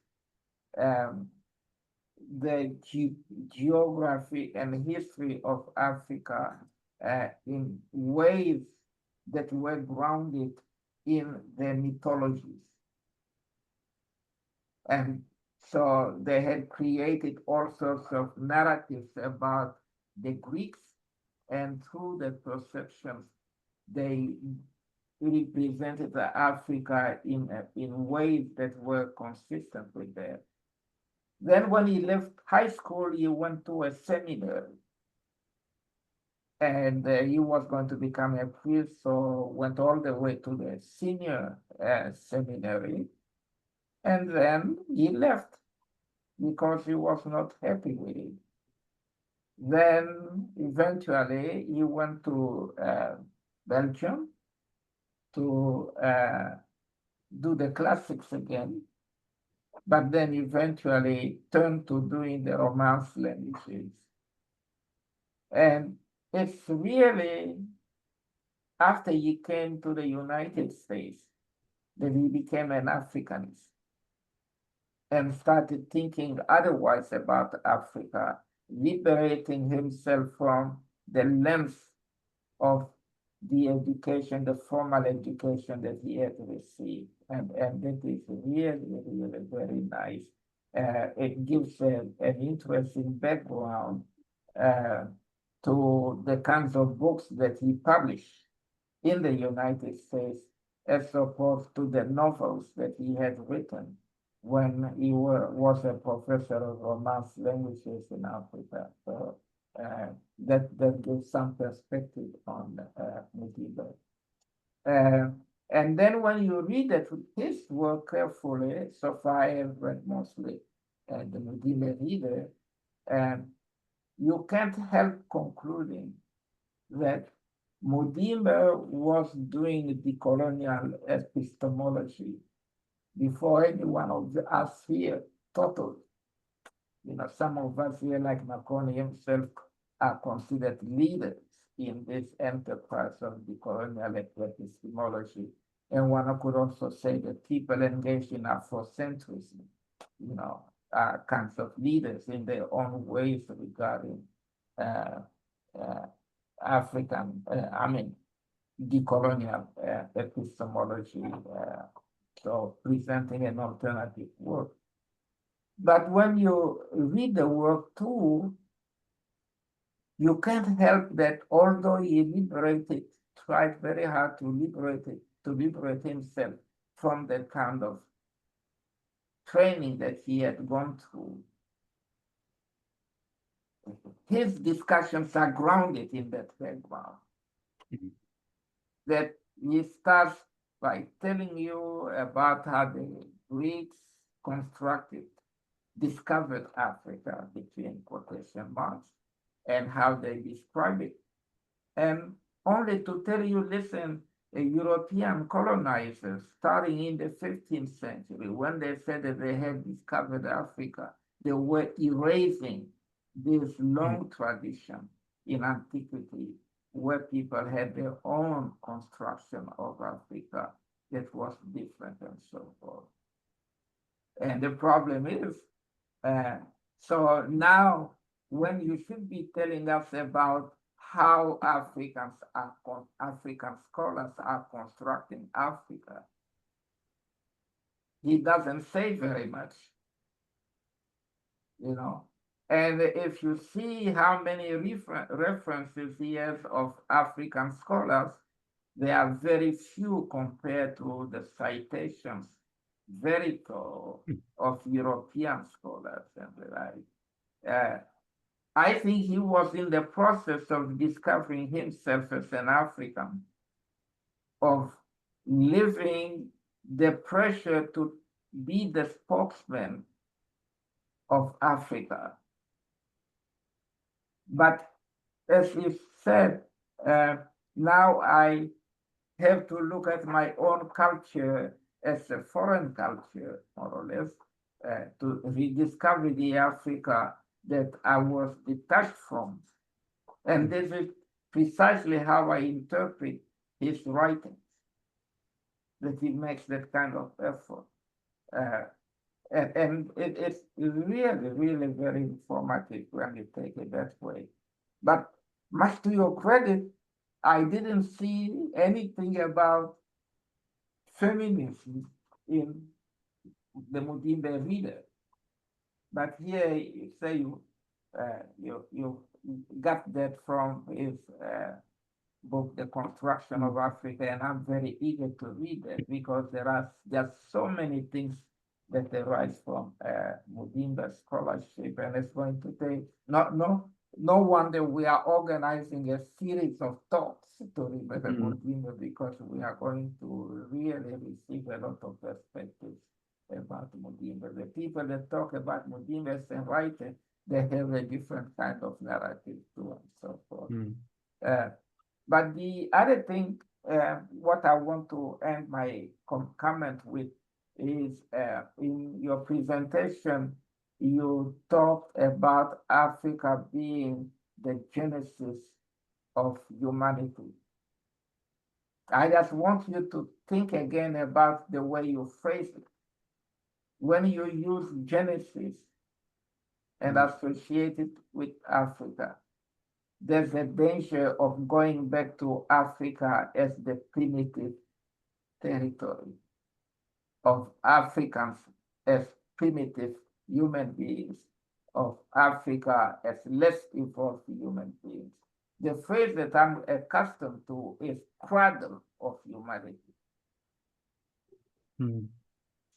the geography and history of Africa in ways that were grounded in the mythologies. And so they had created all sorts of narratives about the Greeks, and through the perceptions, they represented Africa in ways that were consistent with that. Then when he left high school, he went to a seminary. And he was going to become a priest, so went all the way to the senior seminary. And then he left because he was not happy with it. Then eventually he went to Belgium to do the classics again, but then eventually turned to doing the Romance languages. And it's really after he came to the United States that he became an Africanist and started thinking otherwise about Africa, liberating himself from the lens of the education, the formal education that he had received. And that is really, really very nice. It gives an interesting background to the kinds of books that he published in the United States, as opposed to the novels that he had written when he was a professor of Romance languages in Africa. So that gives some perspective on Mudimbe. And then when you read his work carefully, so far I have read mostly the Mudimbe reader, you can't help concluding that Mudimbe was doing decolonial epistemology before any one of us here thought of. Some of us here, like Marconi himself, are considered leaders in this enterprise of decolonial epistemology. And one could also say that people engaged in Afrocentrism, are kinds of leaders in their own ways regarding African, decolonial epistemology, so presenting an alternative work. But when you read the work too, you can't help that although he tried very hard to liberate himself from that kind of training that he had gone through, his discussions are grounded in that background. That he starts by telling you about how the Greeks discovered Africa, between quotation marks, and how they describe it. And only to tell you, listen, European colonizers, starting in the 15th century, when they said that they had discovered Africa, they were erasing this long tradition in antiquity where people had their own construction of Africa that was different and so forth. And the problem is, so now when you should be telling us about how African scholars are constructing Africa, he doesn't say very much, And if you see how many references he has of African scholars, They are very few compared to the citations, very thorough, of European scholars and the like. I think he was in the process of discovering himself as an African, of living the pressure to be the spokesman of Africa. But as you said, now I have to look at my own culture as a foreign culture, more or less, to rediscover the Africa that I was detached from. And this is precisely how I interpret his writings, that he makes that kind of effort. And it's really, really very informative when you take it that way. But much to your credit, I didn't see anything about feminism in the Mudimbe reader. But here you say you got that from his book, The Construction of Africa, and I'm very eager to read it because there's so many things that arise from Mudimbe's scholarship, and it's going to take no wonder we are organizing a series of talks to remember Mudimbe, because we are going to really receive a lot of perspectives about Mudimbe. The people that talk about Mudimbe as a writer, they have a different kind of narrative too, and so forth. But the other thing, what I want to end my comment with is in your presentation, you talked about Africa being the genesis of humanity. I just want you to think again about the way you phrase it. When you use Genesis and associate it with Africa, there's a danger of going back to Africa as the primitive territory of Africans as primitive human beings, of Africa as less evolved human beings. The phrase that I'm accustomed to is cradle of humanity.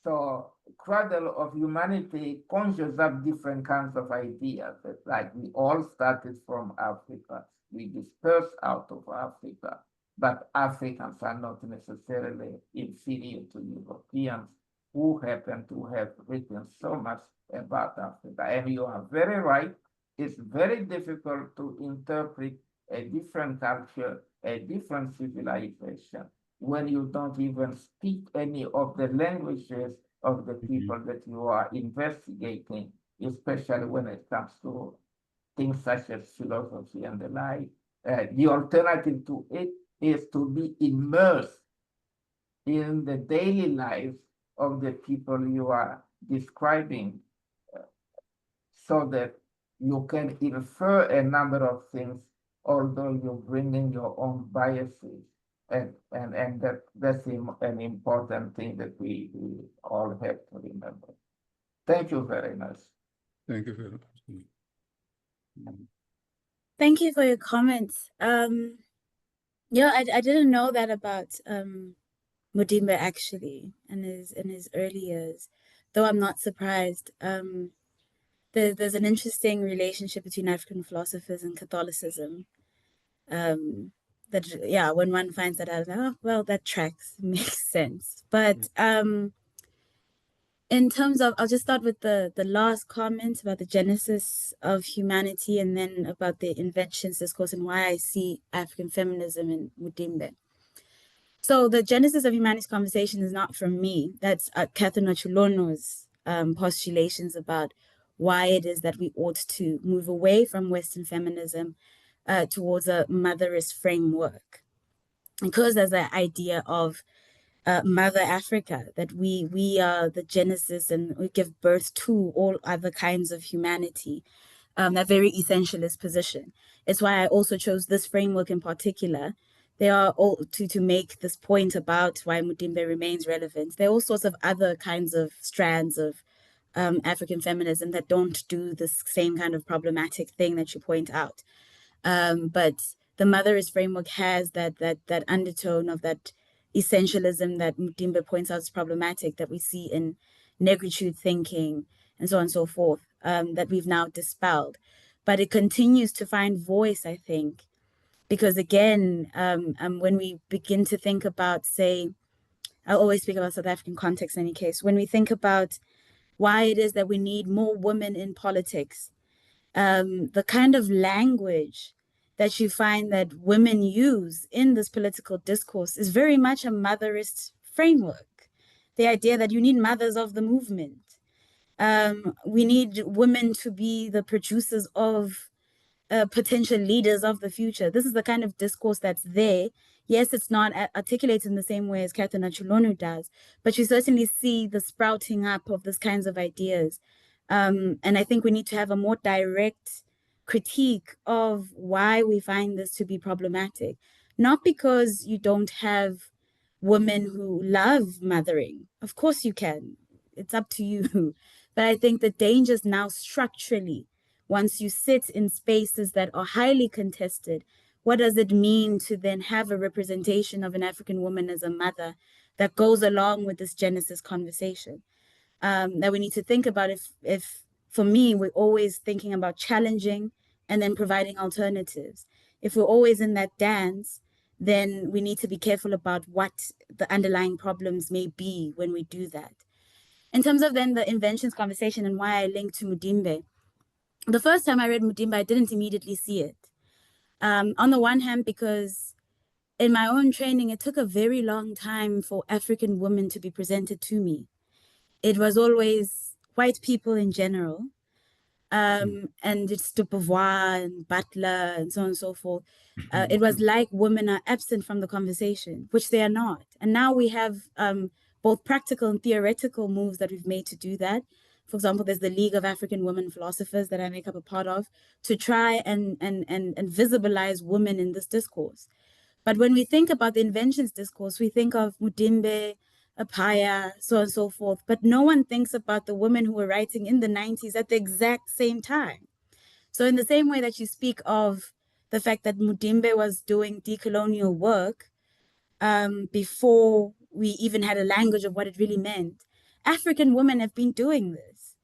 So cradle of humanity conjures up different kinds of ideas. It's like we all started from Africa. We dispersed out of Africa, but Africans are not necessarily inferior to Europeans who happen to have written so much about Africa. And you are very right. It's very difficult to interpret a different culture, a different civilization, when you don't even speak any of the languages of the people that you are investigating, especially when it comes to things such as philosophy and the like. The alternative to it is to be immersed in the daily lives of the people you are describing, so that you can infer a number of things, although you bring in your own biases. And that's an important thing that we all have to remember. Thank you very much.
Thank you very much.
Thank you for your comments. Yeah, I didn't know that about Mudimbe actually in his early years, though I'm not surprised. There's an interesting relationship between African philosophers and Catholicism. That, yeah, when one finds that out, oh, well, that tracks, makes sense. But in terms of, I'll just start with the last comment about the genesis of humanity, and then about the inventions discourse and why I see African feminism in Mudimbe. So the genesis of humanity's conversation is not from me. That's Catherine Ochulono's postulations about why it is that we ought to move away from Western feminism towards a motherist framework. Because there's that idea of Mother Africa, that we are the genesis and we give birth to all other kinds of humanity, that very essentialist position. It's why I also chose this framework in particular. They are all to make this point about why Mudimbe remains relevant. There are all sorts of other kinds of strands of African feminism that don't do this same kind of problematic thing that you point out. But the motherist framework has that undertone of that essentialism that Mudimbe points out is problematic, that we see in negritude thinking and so on and so forth, that we've now dispelled. But it continues to find voice, I think, because again, when we begin to think about, say, I always speak about South African context in any case, when we think about why it is that we need more women in politics, the kind of language that you find that women use in this political discourse is very much a motherist framework. The idea that you need mothers of the movement. We need women to be the producers of potential leaders of the future. This is the kind of discourse that's there. Yes, it's not articulated in the same way as Catherine Achulonu does, but you certainly see the sprouting up of these kinds of ideas. And I think we need to have a more direct critique of why we find this to be problematic. Not because you don't have women who love mothering. Of course you can. It's up to you. But I think the dangers now structurally, once you sit in spaces that are highly contested, what does it mean to then have a representation of an African woman as a mother that goes along with this Genesis conversation? That we need to think about if for me, we're always thinking about challenging and then providing alternatives. If we're always in that dance, then we need to be careful about what the underlying problems may be when we do that. In terms of then the inventions conversation and why I link to Mudimbe, the first time I read Mudimbe, I didn't immediately see it. On the one hand, because in my own training, it took a very long time for African women to be presented to me. It was always white people in general, and it's de Beauvoir and Butler and so on and so forth. It was like women are absent from the conversation, which they are not. And now we have both practical and theoretical moves that we've made to do that. For example, there's the League of African Women Philosophers that I make up a part of to try and visibilize women in this discourse. But when we think about the inventions discourse, we think of Mudimbe, Apaya, so on and so forth. But no one thinks about the women who were writing in the 90s at the exact same time. So in the same way that you speak of the fact that Mudimbe was doing decolonial work before we even had a language of what it really meant, African women have been doing this.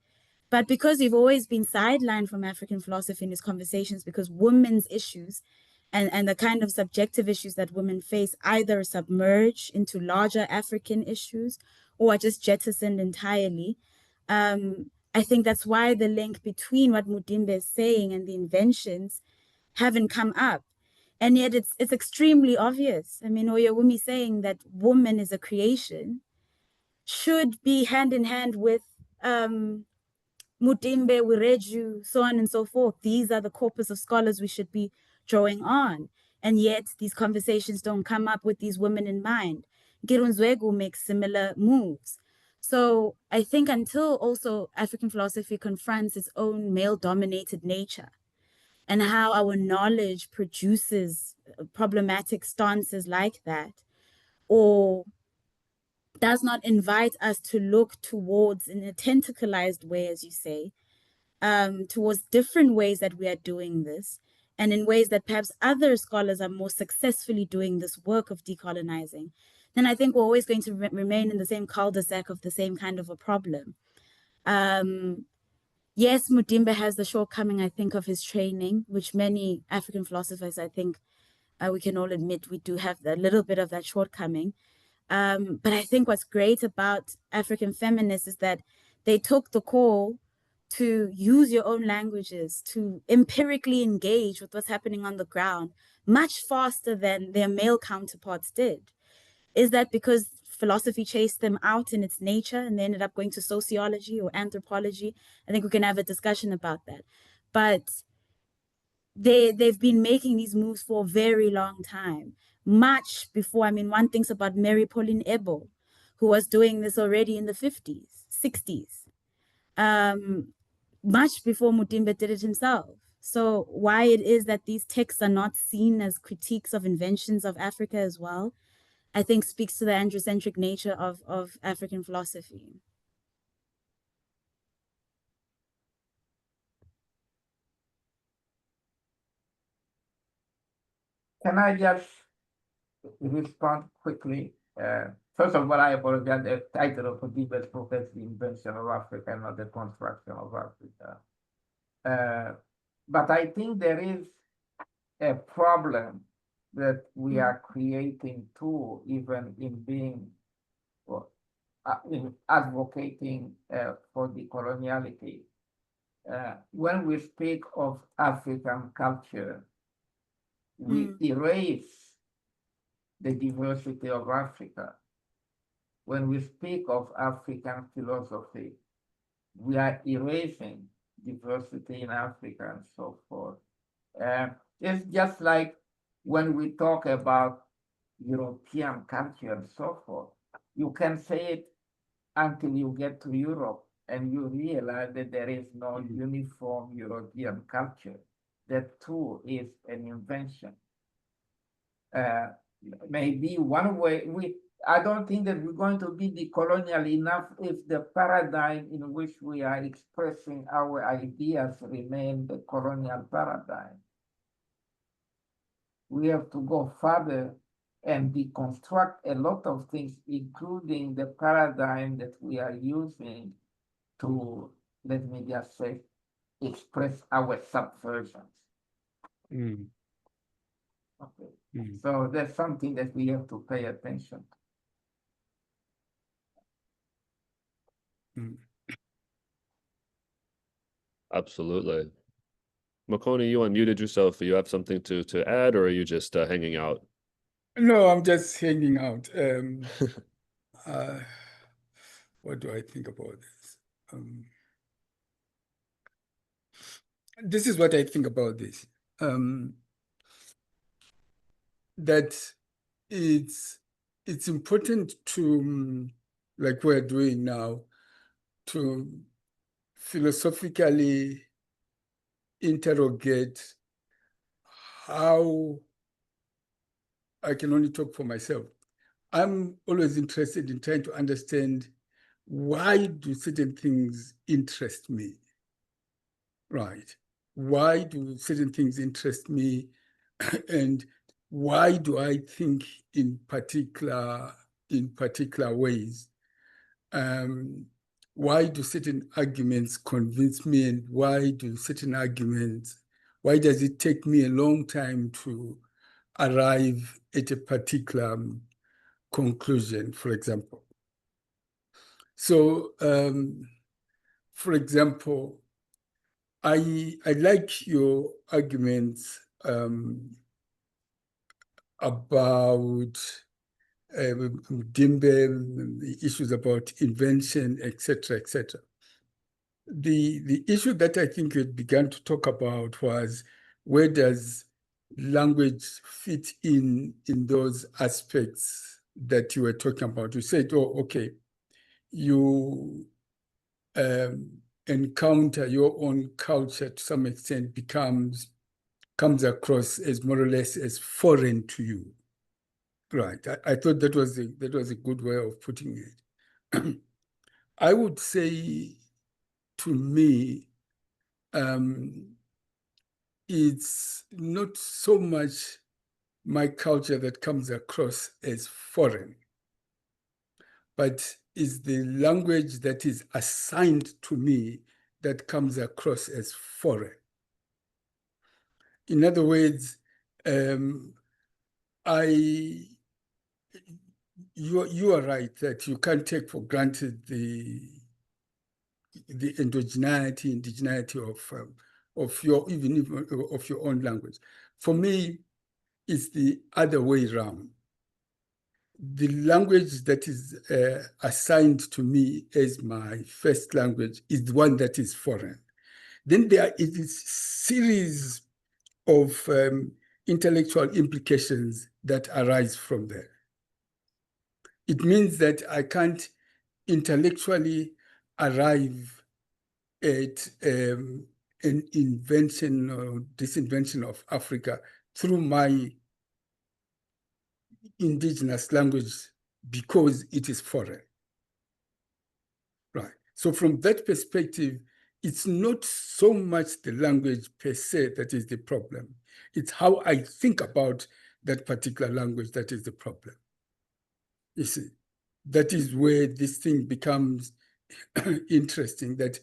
But because we've always been sidelined from African philosophy in these conversations, because women's issues and the kind of subjective issues that women face either submerge into larger African issues or are just jettisoned entirely. I think that's why the link between what Mudimbe is saying and the inventions haven't come up. And yet it's extremely obvious. I mean, Oyewumi saying that woman is a creation should be hand in hand with Mudimbe, Wireju, so on and so forth. These are the corpus of scholars we should be drawing on. And yet these conversations don't come up with these women in mind. Girunzwegu makes similar moves. So I think until also African philosophy confronts its own male-dominated nature and how our knowledge produces problematic stances like that, or does not invite us to look towards, in a tentacleized way, as you say, towards different ways that we are doing this, and in ways that perhaps other scholars are more successfully doing this work of decolonizing, then I think we're always going to remain in the same cul-de-sac of the same kind of a problem. Yes, Mudimbe has the shortcoming, I think, of his training, which many African philosophers, I think, we can all admit we do have a little bit of that shortcoming. But I think what's great about African feminists is that they took the call to use your own languages, to empirically engage with what's happening on the ground much faster than their male counterparts did. Is that because philosophy chased them out in its nature and they ended up going to sociology or anthropology? I think we can have a discussion about that. But they've been making these moves for a very long time, much before. I mean, one thinks about Mary Pauline Ebo, who was doing this already in the 50s, 60s, much before Mudimbe did it himself. So why it is that these texts are not seen as critiques of inventions of Africa as well, I think speaks to the androcentric nature of African philosophy.
Can I just respond quickly? First of all, I apologize. The title of the debate protects the invention of Africa, not the construction of Africa. But I think there is a problem that we are creating too, even in being, in advocating for decoloniality. When we speak of African culture, we erase the diversity of Africa. When we speak of African philosophy, we are erasing diversity in Africa and so forth. It's just like when we talk about European culture and so forth, you can say it until you get to Europe and you realize that there is no uniform European culture. That too is an invention. Maybe one way I don't think that we're going to be decolonial enough if the paradigm in which we are expressing our ideas remain the colonial paradigm. We have to go further and deconstruct a lot of things, including the paradigm that we are using to, let me just say, express our subversions. Okay. So that's something that we have to pay attention to.
Absolutely. Makoni, you unmuted yourself. You have something to add, or are you just hanging out?
No, I'm just hanging out. What do I think about this? This is what I think about this. That it's important to, like we're doing now, to philosophically interrogate how, I can only talk for myself. I'm always interested in trying to understand, why do certain things interest me, right? Why do certain things interest me, and why do I think in particular ways? Why do certain arguments convince me, and why does it take me a long time to arrive at a particular conclusion, for example? So, for example, I like your arguments about Mudimbe, the issues about invention, etc., etc. The issue that I think you had begun to talk about was, where does language fit in those aspects that you were talking about? You said, oh, okay, you encounter your own culture to some extent, comes across as more or less as foreign to you. Right. I thought that was a good way of putting it. I would say, to me, it's not so much my culture that comes across as foreign, but is the language that is assigned to me that comes across as foreign. In other words, you are right that you can't take for granted the indigeneity of your own language. For me, it's the other way around. The language that is assigned to me as my first language is the one that is foreign. Then there is this series of intellectual implications that arise from there. It means that I can't intellectually arrive at an invention or disinvention of Africa through my indigenous language, because it is foreign. Right. So from that perspective, it's not so much the language per se that is the problem. It's how I think about that particular language that is the problem. You see, that is where this thing becomes interesting, that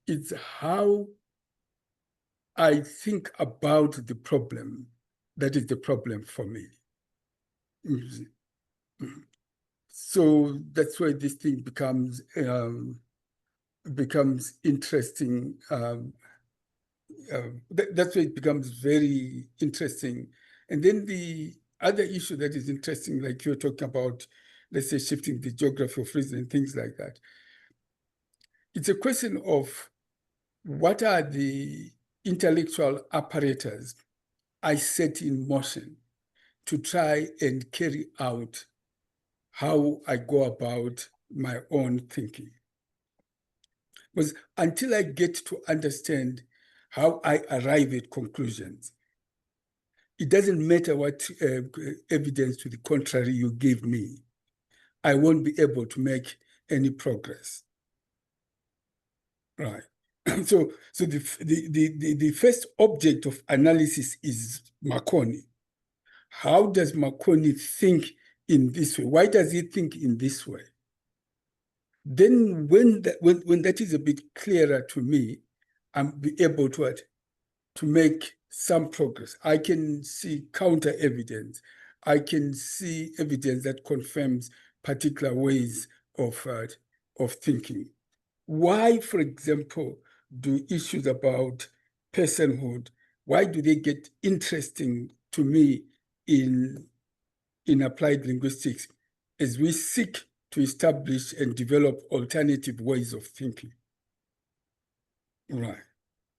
it's how I think about the problem that is the problem for me. So that's why this thing becomes interesting. That's why it becomes very interesting. And then the other issue that is interesting, like you're talking about, let's say, shifting the geography of reason and things like that. It's a question of what are the intellectual apparatus I set in motion to try and carry out how I go about my own thinking. Because until I get to understand how I arrive at conclusions, it doesn't matter what evidence to the contrary you give me, I won't be able to make any progress. Right. So the first object of analysis is Marconi. How does Marconi think in this way? Why does he think in this way? Then when that is a bit clearer to me, I'm be able to make some progress. I can see counter evidence. I can see evidence that confirms particular ways of thinking. Why, for example, do issues about personhood, why do they get interesting to me in applied linguistics as we seek to establish and develop alternative ways of thinking? Right.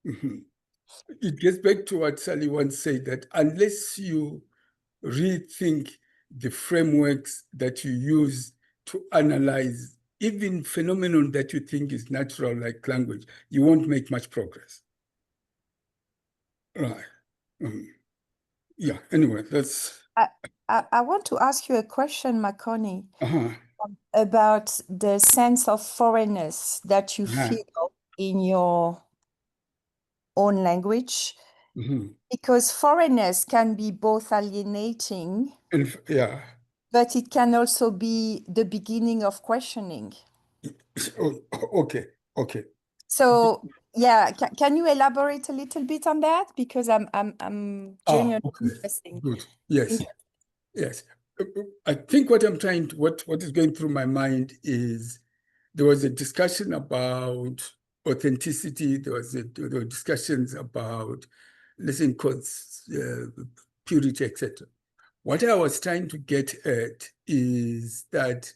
Mm-hmm. It gets back to what Sally once said, that unless you rethink the frameworks that you use to analyze even phenomenon that you think is natural, like language, you won't make much progress. Right. Yeah, anyway, that's...
I want to ask you a question, Marconi, about the sense of foreignness that you feel in your own language, because foreignness can be both alienating, but it can also be the beginning of questioning.
Okay.
So yeah, can you elaborate a little bit on that? Because I'm genuinely interested.
Good. Yes. I think what I'm trying to, what is going through my mind is there was a discussion about authenticity. There were discussions about, let's say, purity, etc. What I was trying to get at is that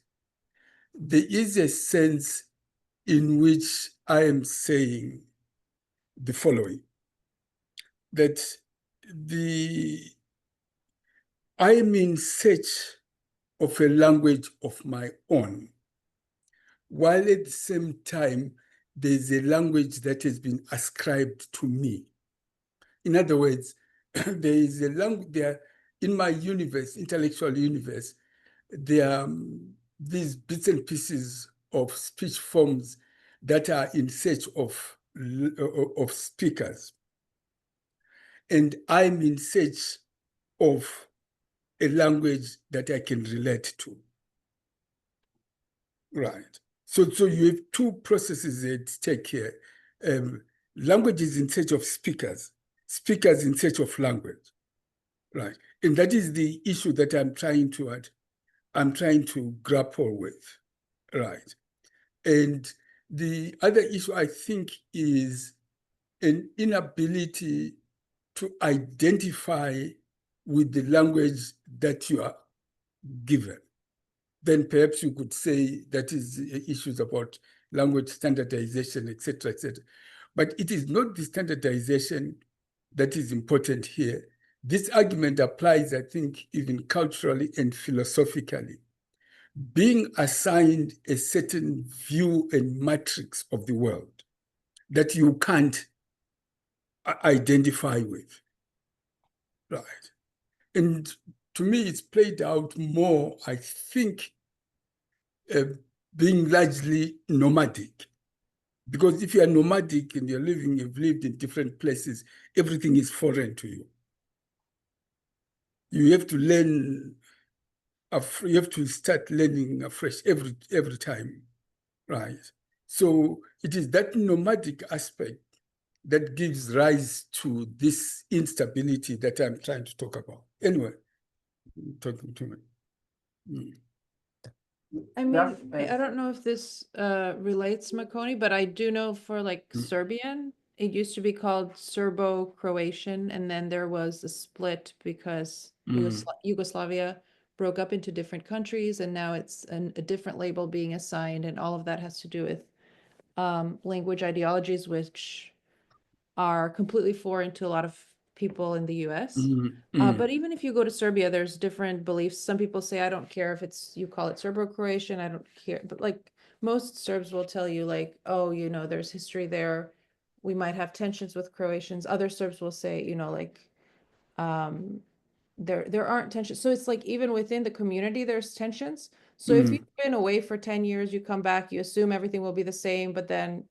there is a sense in which I am saying the following, that I am in search of a language of my own, while at the same time, there's a language that has been ascribed to me. In other words, there is a language there in my universe, intellectual universe, there are these bits and pieces of speech forms that are in search of speakers. And I'm in search of a language that I can relate to. Right. So you have two processes at stake here. Language is in search of speakers, speakers in search of language. Right. And that is the issue that I'm trying to grapple with. Right. And the other issue, I think, is an inability to identify with the language that you are given. Then perhaps you could say that is issues about language standardization, etc., etc. But it is not the standardization that is important here. This argument applies, I think, even culturally and philosophically. Being assigned a certain view and matrix of the world that you can't identify with, right? And to me, it's played out more, I think, being largely nomadic. Because if you are nomadic and you've lived in different places, everything is foreign to you. you have to learn, you have to start learning afresh every time, right? So it is that nomadic aspect that gives rise to this instability that I'm trying to talk about. Anyway, talking to me.
I mean, I don't know if this relates, Makoni, but I do know for like Serbian, it used to be called Serbo-Croatian, and then there was a split because Yugoslavia broke up into different countries, and now it's a different label being assigned, and all of that has to do with language ideologies, which are completely foreign to a lot of people in the US. But even if you go to Serbia, there's different beliefs. Some people say, I don't care if you call it Serbo-Croatian, I don't care. But like most Serbs will tell you like, oh, there's history there. We might have tensions with Croatians. Other Serbs will say, like, there aren't tensions. So it's like even within the community, there's tensions. So if you've been away for 10 years, you come back, you assume everything will be the same, but then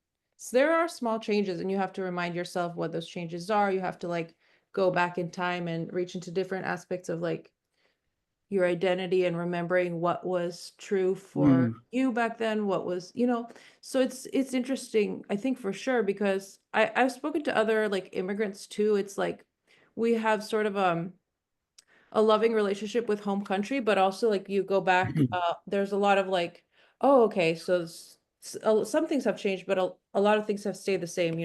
there are small changes and you have to remind yourself what those changes are. You have to like go back in time and reach into different aspects of like your identity and remembering what was true for you back then, what was, so it's interesting, I think, for sure, because I've spoken to other like immigrants too. It's like we have sort of a loving relationship with home country, but also like you go back, there's a lot of like, oh, okay, so some things have changed, but a lot of things have stayed the same,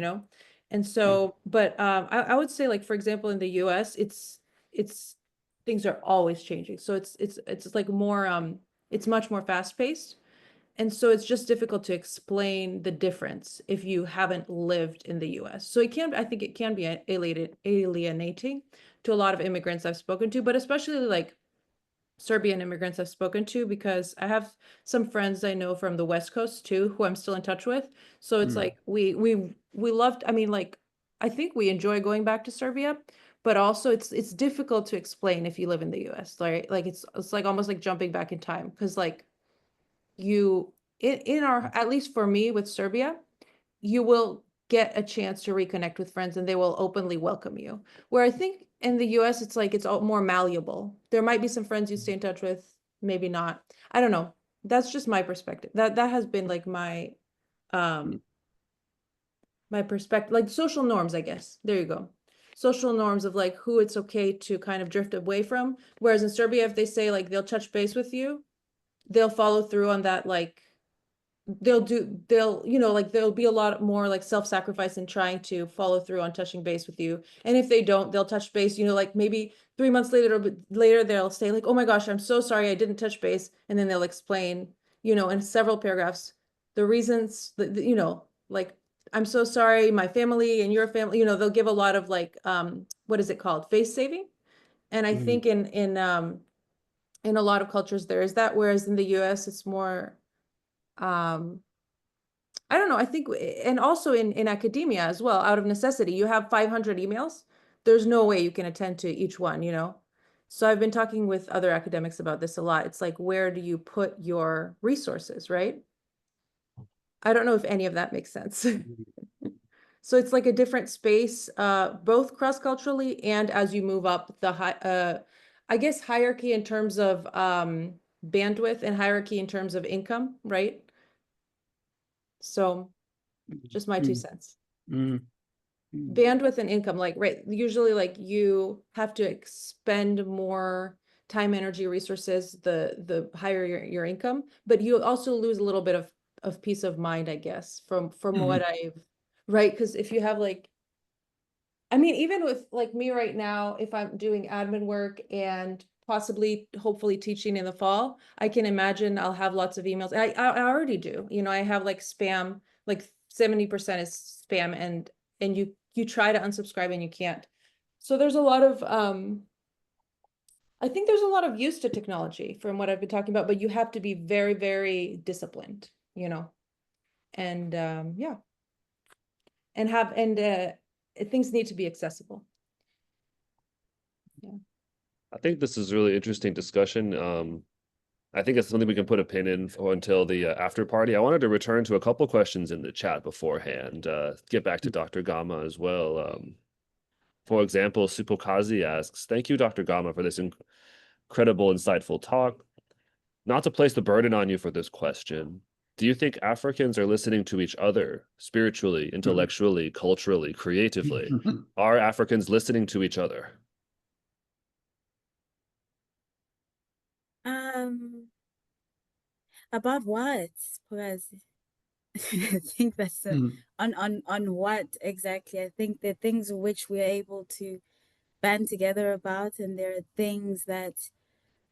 And so, but I would say like, for example, in the US, it's things are always changing. So it's like more, it's much more fast paced. And so it's just difficult to explain the difference if you haven't lived in the US. So I think it can be alienating to a lot of immigrants I've spoken to, but especially like Serbian immigrants I've spoken to, because I have some friends I know from the West Coast too, who I'm still in touch with. So it's like we loved, I mean, like, I think we enjoy going back to Serbia, but also it's difficult to explain if you live in the US, right? Like it's like almost like jumping back in time, because like at least for me with Serbia, you will get a chance to reconnect with friends and they will openly welcome you. Where I think in the US, it's like, it's all more malleable. There might be some friends you stay in touch with, maybe not. I don't know. That's just my perspective. That has been like my perspective, like social norms, I guess. There you go. Social norms of like who it's okay to kind of drift away from. Whereas in Serbia, if they say like they'll touch base with you, they'll follow through on that, like there'll be a lot more like self-sacrifice in trying to follow through on touching base with you. And if they don't, they'll touch base, like maybe 3 months later they'll say like, oh my gosh, I'm so sorry I didn't touch base. And then they'll explain, in several paragraphs, the reasons that, like, I'm so sorry, my family and your family, they'll give a lot of like, what is it called? Face saving. And I think in a lot of cultures there is that, whereas in the US it's more, I don't know, I think, and also in academia as well, out of necessity, you have 500 emails. There's no way you can attend to each one, So I've been talking with other academics about this a lot. It's like, where do you put your resources, right? I don't know if any of that makes sense. So it's like a different space, both cross-culturally and as you move up the I guess hierarchy in terms of bandwidth and hierarchy in terms of income, right? So just my 2 cents. Bandwidth and income, like, right, usually like you have to expend more time, energy, resources, the higher your income, but you also lose a little bit of peace of mind, I guess, from what right? Because if you have like, I mean, even with like me right now, if I'm doing admin work and possibly, hopefully teaching in the fall, I can imagine I'll have lots of emails. I already do, I have like spam, like 70% is spam, and you try to unsubscribe and you can't. So there's a lot of, I think there's a lot of use to technology from what I've been talking about, but you have to be very, very disciplined, and yeah. And things need to be accessible. Yeah.
I think this is a really interesting discussion. I think it's something we can put a pin in for until the after party. I wanted to return to a couple questions in the chat beforehand, get back to Dr. Gama as well. For example, Supokazi asks, thank you, Dr. Gama, for this incredible, insightful talk. Not to place the burden on you for this question, do you think Africans are listening to each other spiritually, intellectually, culturally, creatively? Are Africans listening to each other?
About what? Because I think that's on what exactly. I think there are things which we're able to band together about, and there are things that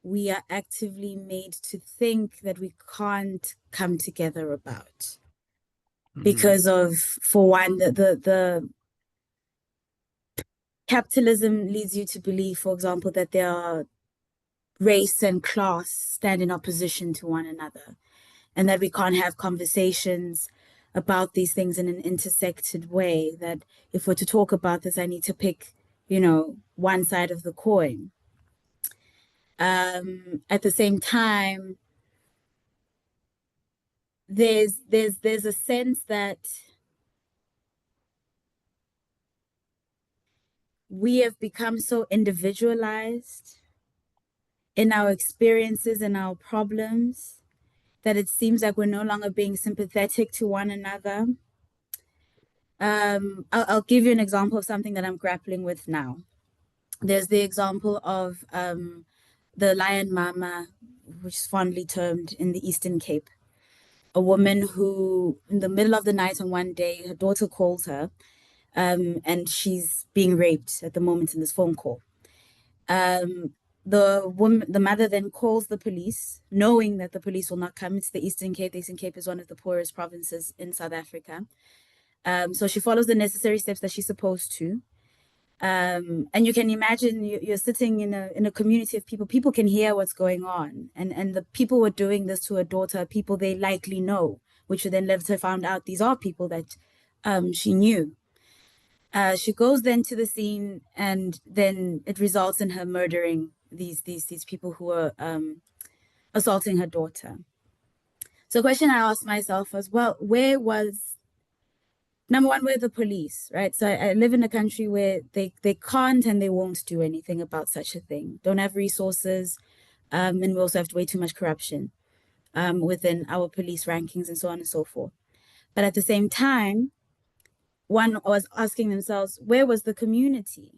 we are actively made to think that we can't come together about because of, for one, the capitalism leads you to believe, for example, that there are race and class stand in opposition to one another, and that we can't have conversations about these things in an intersected way, that if we're to talk about this, I need to pick, one side of the coin. At the same time, there's a sense that we have become so individualized in our experiences and our problems that it seems like we're no longer being sympathetic to one another. I'll give you an example of something that I'm grappling with now. There's the example of the Lion Mama, which is fondly termed in the Eastern Cape. A woman who, in the middle of the night on one day, her daughter calls her, and she's being raped at the moment in this phone call. The mother then calls the police, knowing that the police will not come. It's the Eastern Cape. The Eastern Cape is one of the poorest provinces in South Africa. So she follows the necessary steps that she's supposed to. And you can imagine you're sitting in a community of people can hear what's going on, and the people were doing this to her daughter, people they likely know, which would then later found out these are people that she knew. She goes then to the scene, and then it results in her murdering these people who are assaulting her daughter. So the question I asked myself was, well, number one, where the police, right? So I live in a country where they can't and they won't do anything about such a thing. Don't have resources, and we also have way too much corruption within our police rankings and so on and so forth. But at the same time, one was asking themselves, where was the community?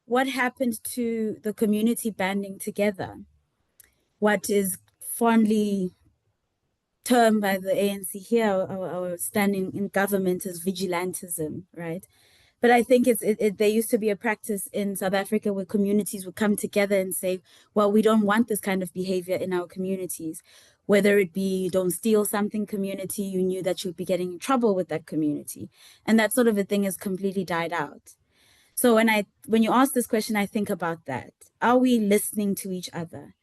What happened to the community banding together? What is fondly termed by the ANC here, or standing in government, as vigilantism, right? But I think there used to be a practice in South Africa where communities would come together and say, well, we don't want this kind of behavior in our communities. Whether it be don't steal something community, you knew that you'd be getting in trouble with that community. And that sort of a thing has completely died out. So when you ask this question, I think about that. Are we listening to each other?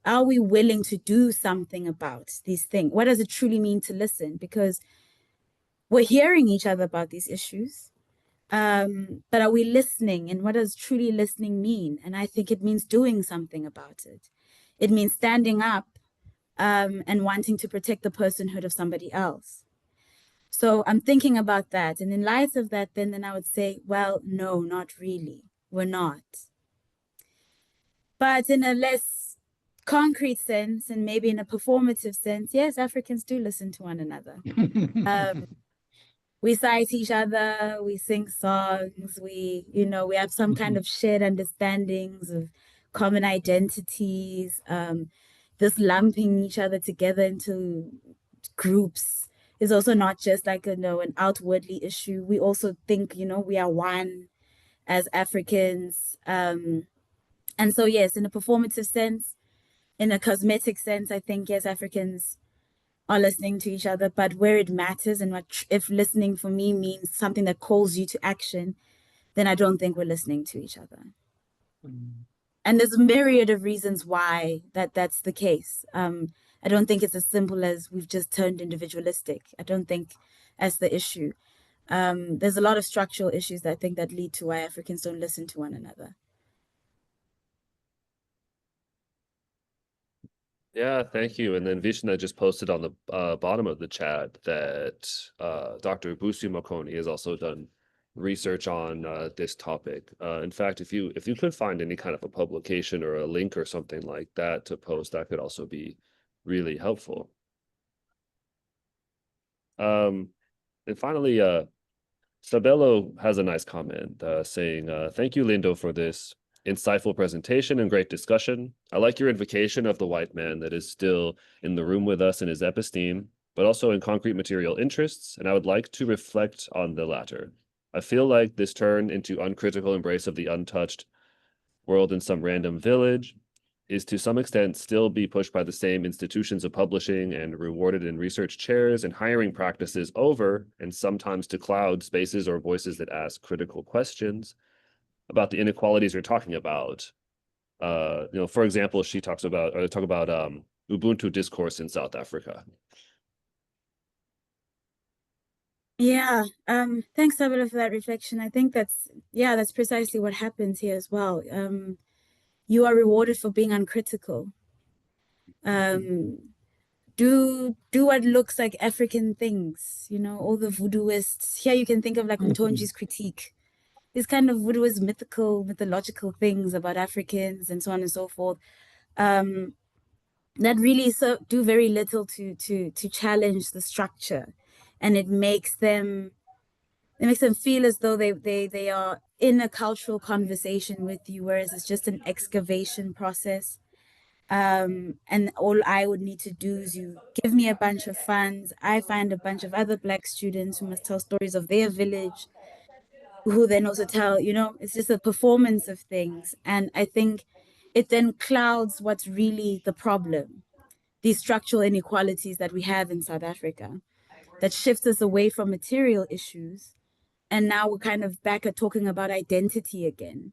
Are we willing to do something about these things? What does it truly mean to listen? Because we're hearing each other about these issues, but are we listening? And what does truly listening mean? And I think it means doing something about it. It means standing up and wanting to protect the personhood of somebody else. So I'm thinking about that. And in light of that, then I would say, well, no, not really. We're not. But in a less concrete sense, and maybe in a performative sense, yes, Africans do listen to one another. We cite each other, we sing songs, we have some kind of shared understandings of common identities. This lumping each other together into groups is also not just like an outwardly issue. We also think, we are one as Africans. And so, yes, in a performative sense, in a cosmetic sense, I think, yes, Africans are listening to each other, but where it matters and if listening for me means something that calls you to action, then I don't think we're listening to each other. And there's a myriad of reasons why that's the case. I don't think it's as simple as we've just turned individualistic. I don't think that's the issue. There's a lot of structural issues that I think that lead to why Africans don't listen to one another.
Yeah, thank you. And then Vishna just posted on the bottom of the chat that Dr. Busi Makoni has also done research on this topic. In fact, if you could find any kind of a publication or a link or something like that to post, that could also be really helpful. And finally, Sabelo has a nice comment saying, thank you, Lindo, for this insightful presentation and great discussion. I like your invocation of the white man that is still in the room with us in his episteme, but also in concrete material interests, and I would like to reflect on the latter. I feel like this turn into uncritical embrace of the untouched world in some random village is to some extent still be pushed by the same institutions of publishing and rewarded in research chairs and hiring practices over, and sometimes to cloud spaces or voices that ask critical questions about the inequalities you're talking about. For example, she talk about Ubuntu discourse in South Africa.
Yeah, thanks, Sabelo, for that reflection. I think that's precisely what happens here as well. You are rewarded for being uncritical. Do what looks like African things, all the voodooists. Here you can think of like Mtonji's critique. These kind of voodooist mythological things about Africans and so on and so forth. That really do very little to challenge the structure, and it makes them feel as though they are in a cultural conversation with you, whereas it's just an excavation process. And all I would need to do is you give me a bunch of funds, I find a bunch of other Black students who must tell stories of their village, who then also tell, it's just a performance of things. And I think it then clouds what's really the problem, these structural inequalities that we have in South Africa, that shifts us away from material issues. And now we're kind of back at talking about identity again.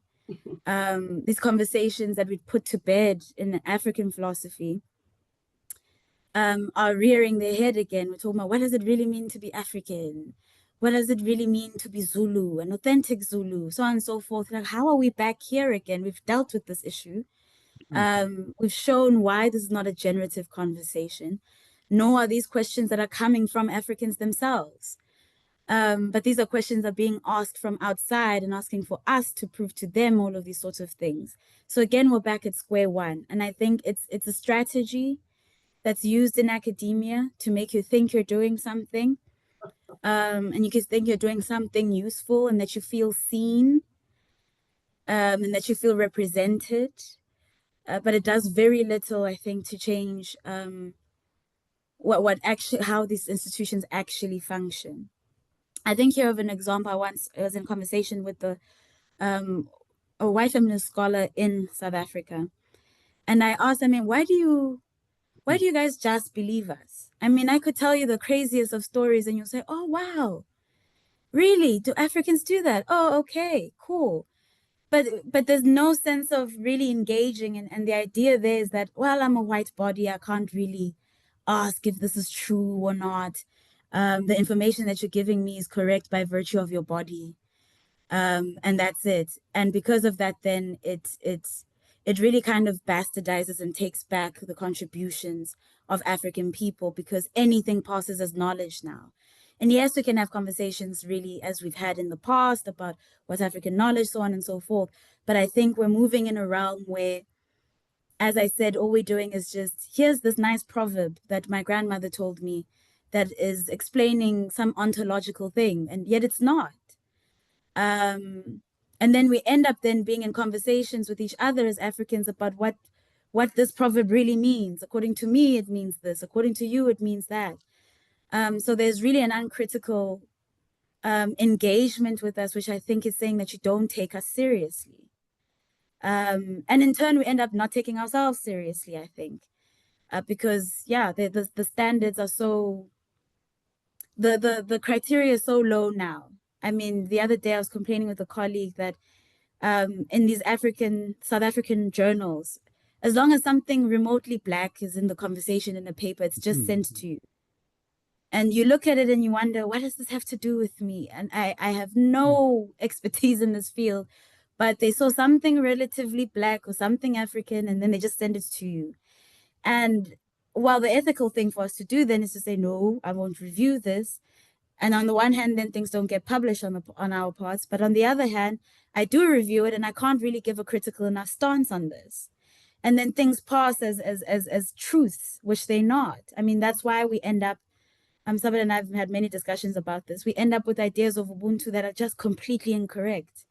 These conversations that we put to bed in African philosophy are rearing their head again. We're talking about, what does it really mean to be African? What does it really mean to be Zulu, an authentic Zulu, so on and so forth? Like, how are we back here again? We've dealt with this issue. We've shown why this is not a generative conversation, nor are these questions that are coming from Africans themselves. But these are questions that are being asked from outside and asking for us to prove to them all of these sorts of things. So again, we're back at square one. And I think it's a strategy that's used in academia to make you think you're doing something. And you can think you're doing something useful and that you feel seen, and that you feel represented. But it does very little, I think, to change how these institutions actually function. I think here of an example, I was in conversation with a white feminist scholar in South Africa. And I asked, why do you guys just believe us? I could tell you the craziest of stories and you'll say, oh, wow, really? Do Africans do that? Oh, okay, cool. But there's no sense of really engaging. And the idea there is that, well, I'm a white body. I can't really ask if this is true or not. The information that you're giving me is correct by virtue of your body. And that's it. And because of that, then it really kind of bastardizes and takes back the contributions of African people, because anything passes as knowledge now. And yes, we can have conversations really as we've had in the past about what's African knowledge, so on and so forth. But I think we're moving in a realm where, as I said, all we're doing is just, here's this nice proverb that my grandmother told me that is explaining some ontological thing, and yet it's not. And then we end up then being in conversations with each other as Africans about what this proverb really means. According to me, it means this. According to you, it means that. So there's really an uncritical engagement with us, which I think is saying that you don't take us seriously. And in turn, we end up not taking ourselves seriously, I think, because, yeah, the standards are so, the criteria is so low now. The other day I was complaining with a colleague that in these South African journals, as long as something remotely Black is in the conversation in a paper, it's just sent to you. And you look at it and you wonder, what does this have to do with me? And I have no expertise in this field, but they saw something relatively Black or something African, and then they just send it to you. And while the ethical thing for us to do then is to say, no, I won't review this, And on the one hand, then things don't get published on our parts. But on the other hand, I do review it and I can't really give a critical enough stance on this. And then things pass as truths, which they're not. I mean, that's why we end up, Sabit and I've had many discussions about this. We end up with ideas of Ubuntu that are just completely incorrect.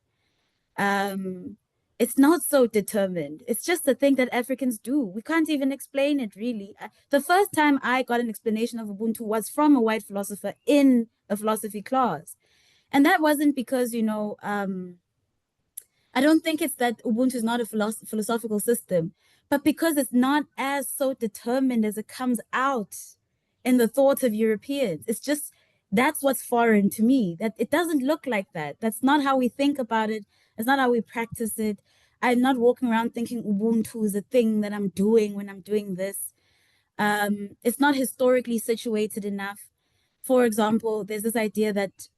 It's not so determined. It's just a thing that Africans do. We can't even explain it, really. The first time I got an explanation of Ubuntu was from a white philosopher in a philosophy class. And that wasn't because, you know, I don't think it's that Ubuntu is not a philosophical system, but because it's not as so determined as it comes out in the thoughts of Europeans. It's just, that's what's foreign to me, that it doesn't look like that. That's not how we think about it. It's not how we practice it. I'm not walking around thinking Ubuntu is a thing that I'm doing when I'm doing this. It's not historically situated enough. For example, there's this idea that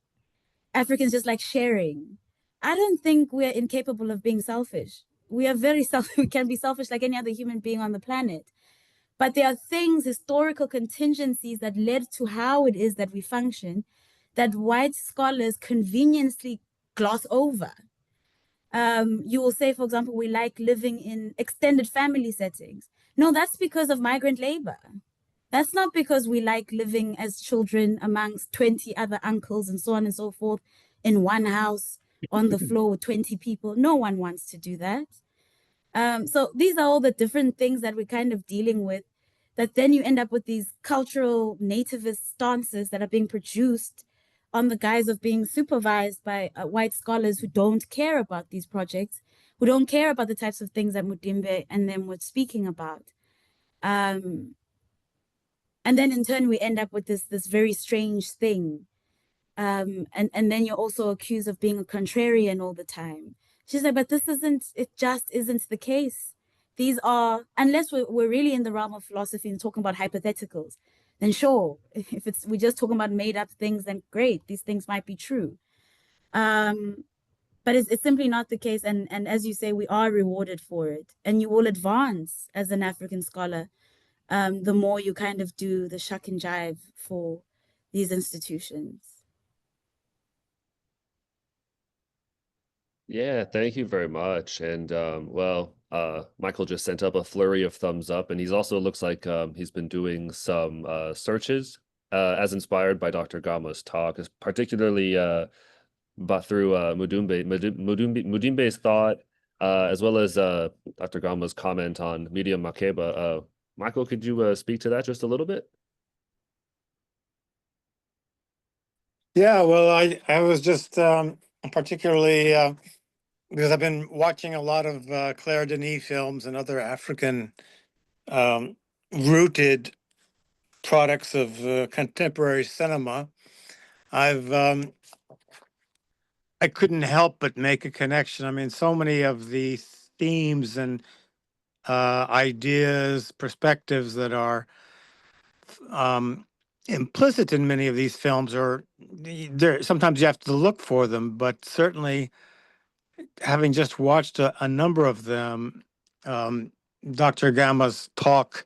Africans just like sharing. I don't think we're incapable of being selfish. We are very selfish. We can be selfish like any other human being on the planet. But there are things, historical contingencies that led to how it is that we function, that white scholars conveniently gloss over. You will say, for example, we like living in extended family settings. No, that's because of migrant labor. That's not because we like living as children amongst 20 other uncles and so on and so forth in one house on the floor with 20 people. No one wants to do that. So these are all the different things that we're kind of dealing with, that then you end up with these cultural nativist stances that are being produced on the guise of being supervised by white scholars who don't care about these projects, who don't care about the types of things that Mudimbe and them were speaking about. And then in turn, we end up with this very strange thing. And then you're also accused of being a contrarian all the time. She's like, but it just isn't the case. These are, unless we're really in the realm of philosophy and talking about hypotheticals, then sure, if we're just talking about made up things, then great, these things might be true. But it's simply not the case. And as you say, we are rewarded for it. And you will advance as an African scholar, the more you kind of do the shuck and jive for these institutions.
Yeah, thank you very much. And Michael just sent up a flurry of thumbs up, and he's also looks like he's been doing some searches as inspired by Dr. Gama's talk, particularly but through Mudimbe's thought, as well as Dr. Gama's comment on Medium Makeba. Michael, could you speak to that just a little bit?
Yeah, well, I was just particularly because I've been watching a lot of Claire Denis films and other African rooted products of contemporary cinema. I couldn't help but make a connection. I mean, so many of the themes and ideas, perspectives that are implicit in many of these films are there. Sometimes you have to look for them, but certainly having just watched a number of them, Dr. Gama's talk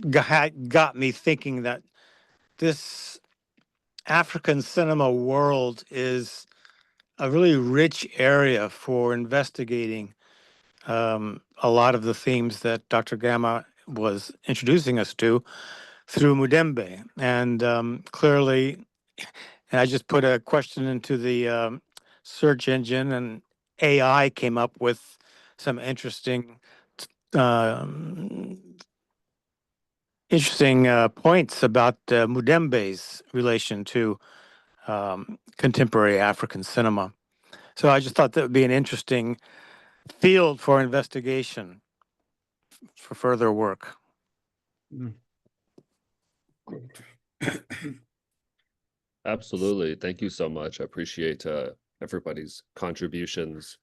got me thinking that this African cinema world is a really rich area for investigating a lot of the themes that Dr. Gama was introducing us to through Mudimbe. And clearly, and I just put a question into the search engine, and AI came up with some interesting points about Mudimbe's relation to contemporary African cinema. So I just thought that would be an interesting field for investigation for further work.
Good.
Absolutely. Thank you so much. I appreciate everybody's contributions.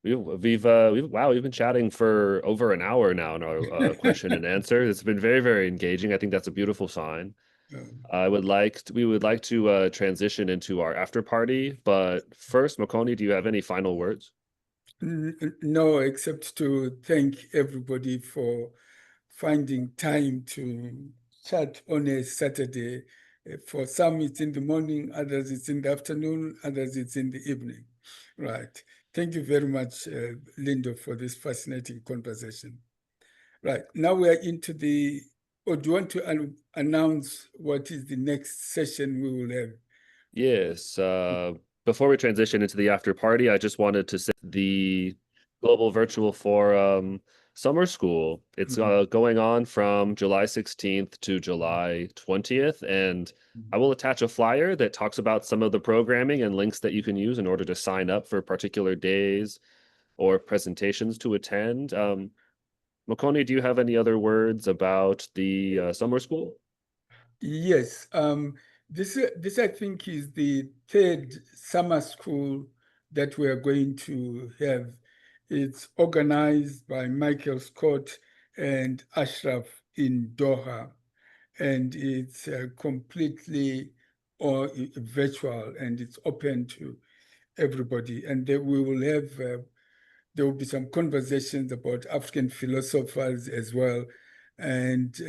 We've been chatting for over an hour now in our question and answer. It's been very, very engaging. I think that's a beautiful sign. We would like to transition into our after party, but first, Makoni, do you have any final words?
No, except to thank everybody for finding time to chat on a Saturday For some, it's in the morning, others it's in the afternoon, others it's in the evening. Right. Thank you very much, Lindo, for this fascinating conversation. Right. Now we are into the, or do you want to announce what is the next session we will have?
Yes. Before we transition into the after party, I just wanted to say the Global Virtual Forum Summer School. It's going on from July 16th to July 20th, and I will attach a flyer that talks about some of the programming and links that you can use in order to sign up for particular days or presentations to attend. Makoni, do you have any other words about the summer school?
Yes. This I think is the third summer school that we are going to have. It's organized by Michael Scott and Ashraf in Doha, and it's completely virtual, and it's open to everybody. And then we will have, there will be some conversations about African philosophers as well, and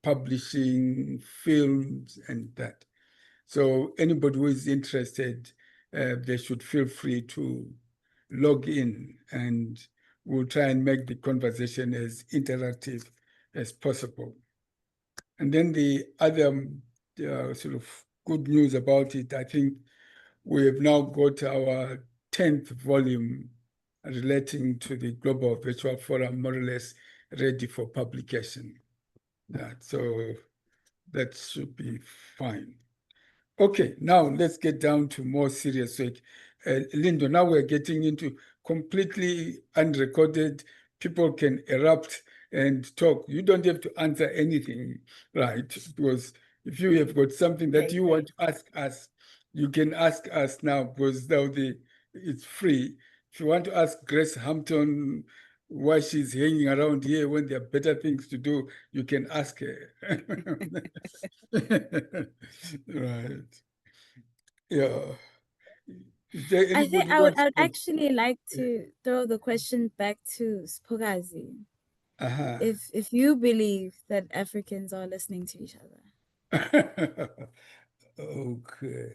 publishing films and that. So anybody who is interested, they should feel free to log in, and we'll try and make the conversation as interactive as possible. And then the other sort of good news about it, I think we have now got our 10th volume relating to the Global Virtual Forum more or less ready for publication. So that should be fine. Okay, now let's get down to more serious work. Lindo, now we're getting into completely unrecorded. People can erupt and talk. You don't have to answer anything, right? Because if you have got something that you want to ask us, you can ask us now, because now it's free. If you want to ask Grace Hampton why she's hanging around here when there are better things to do, you can ask her. Right. Yeah. Is there
I think
anybody
I would,
wants
I'd
to?
actually like to throw the question back to Spokazi. If you believe that Africans are listening to each other.
Okay.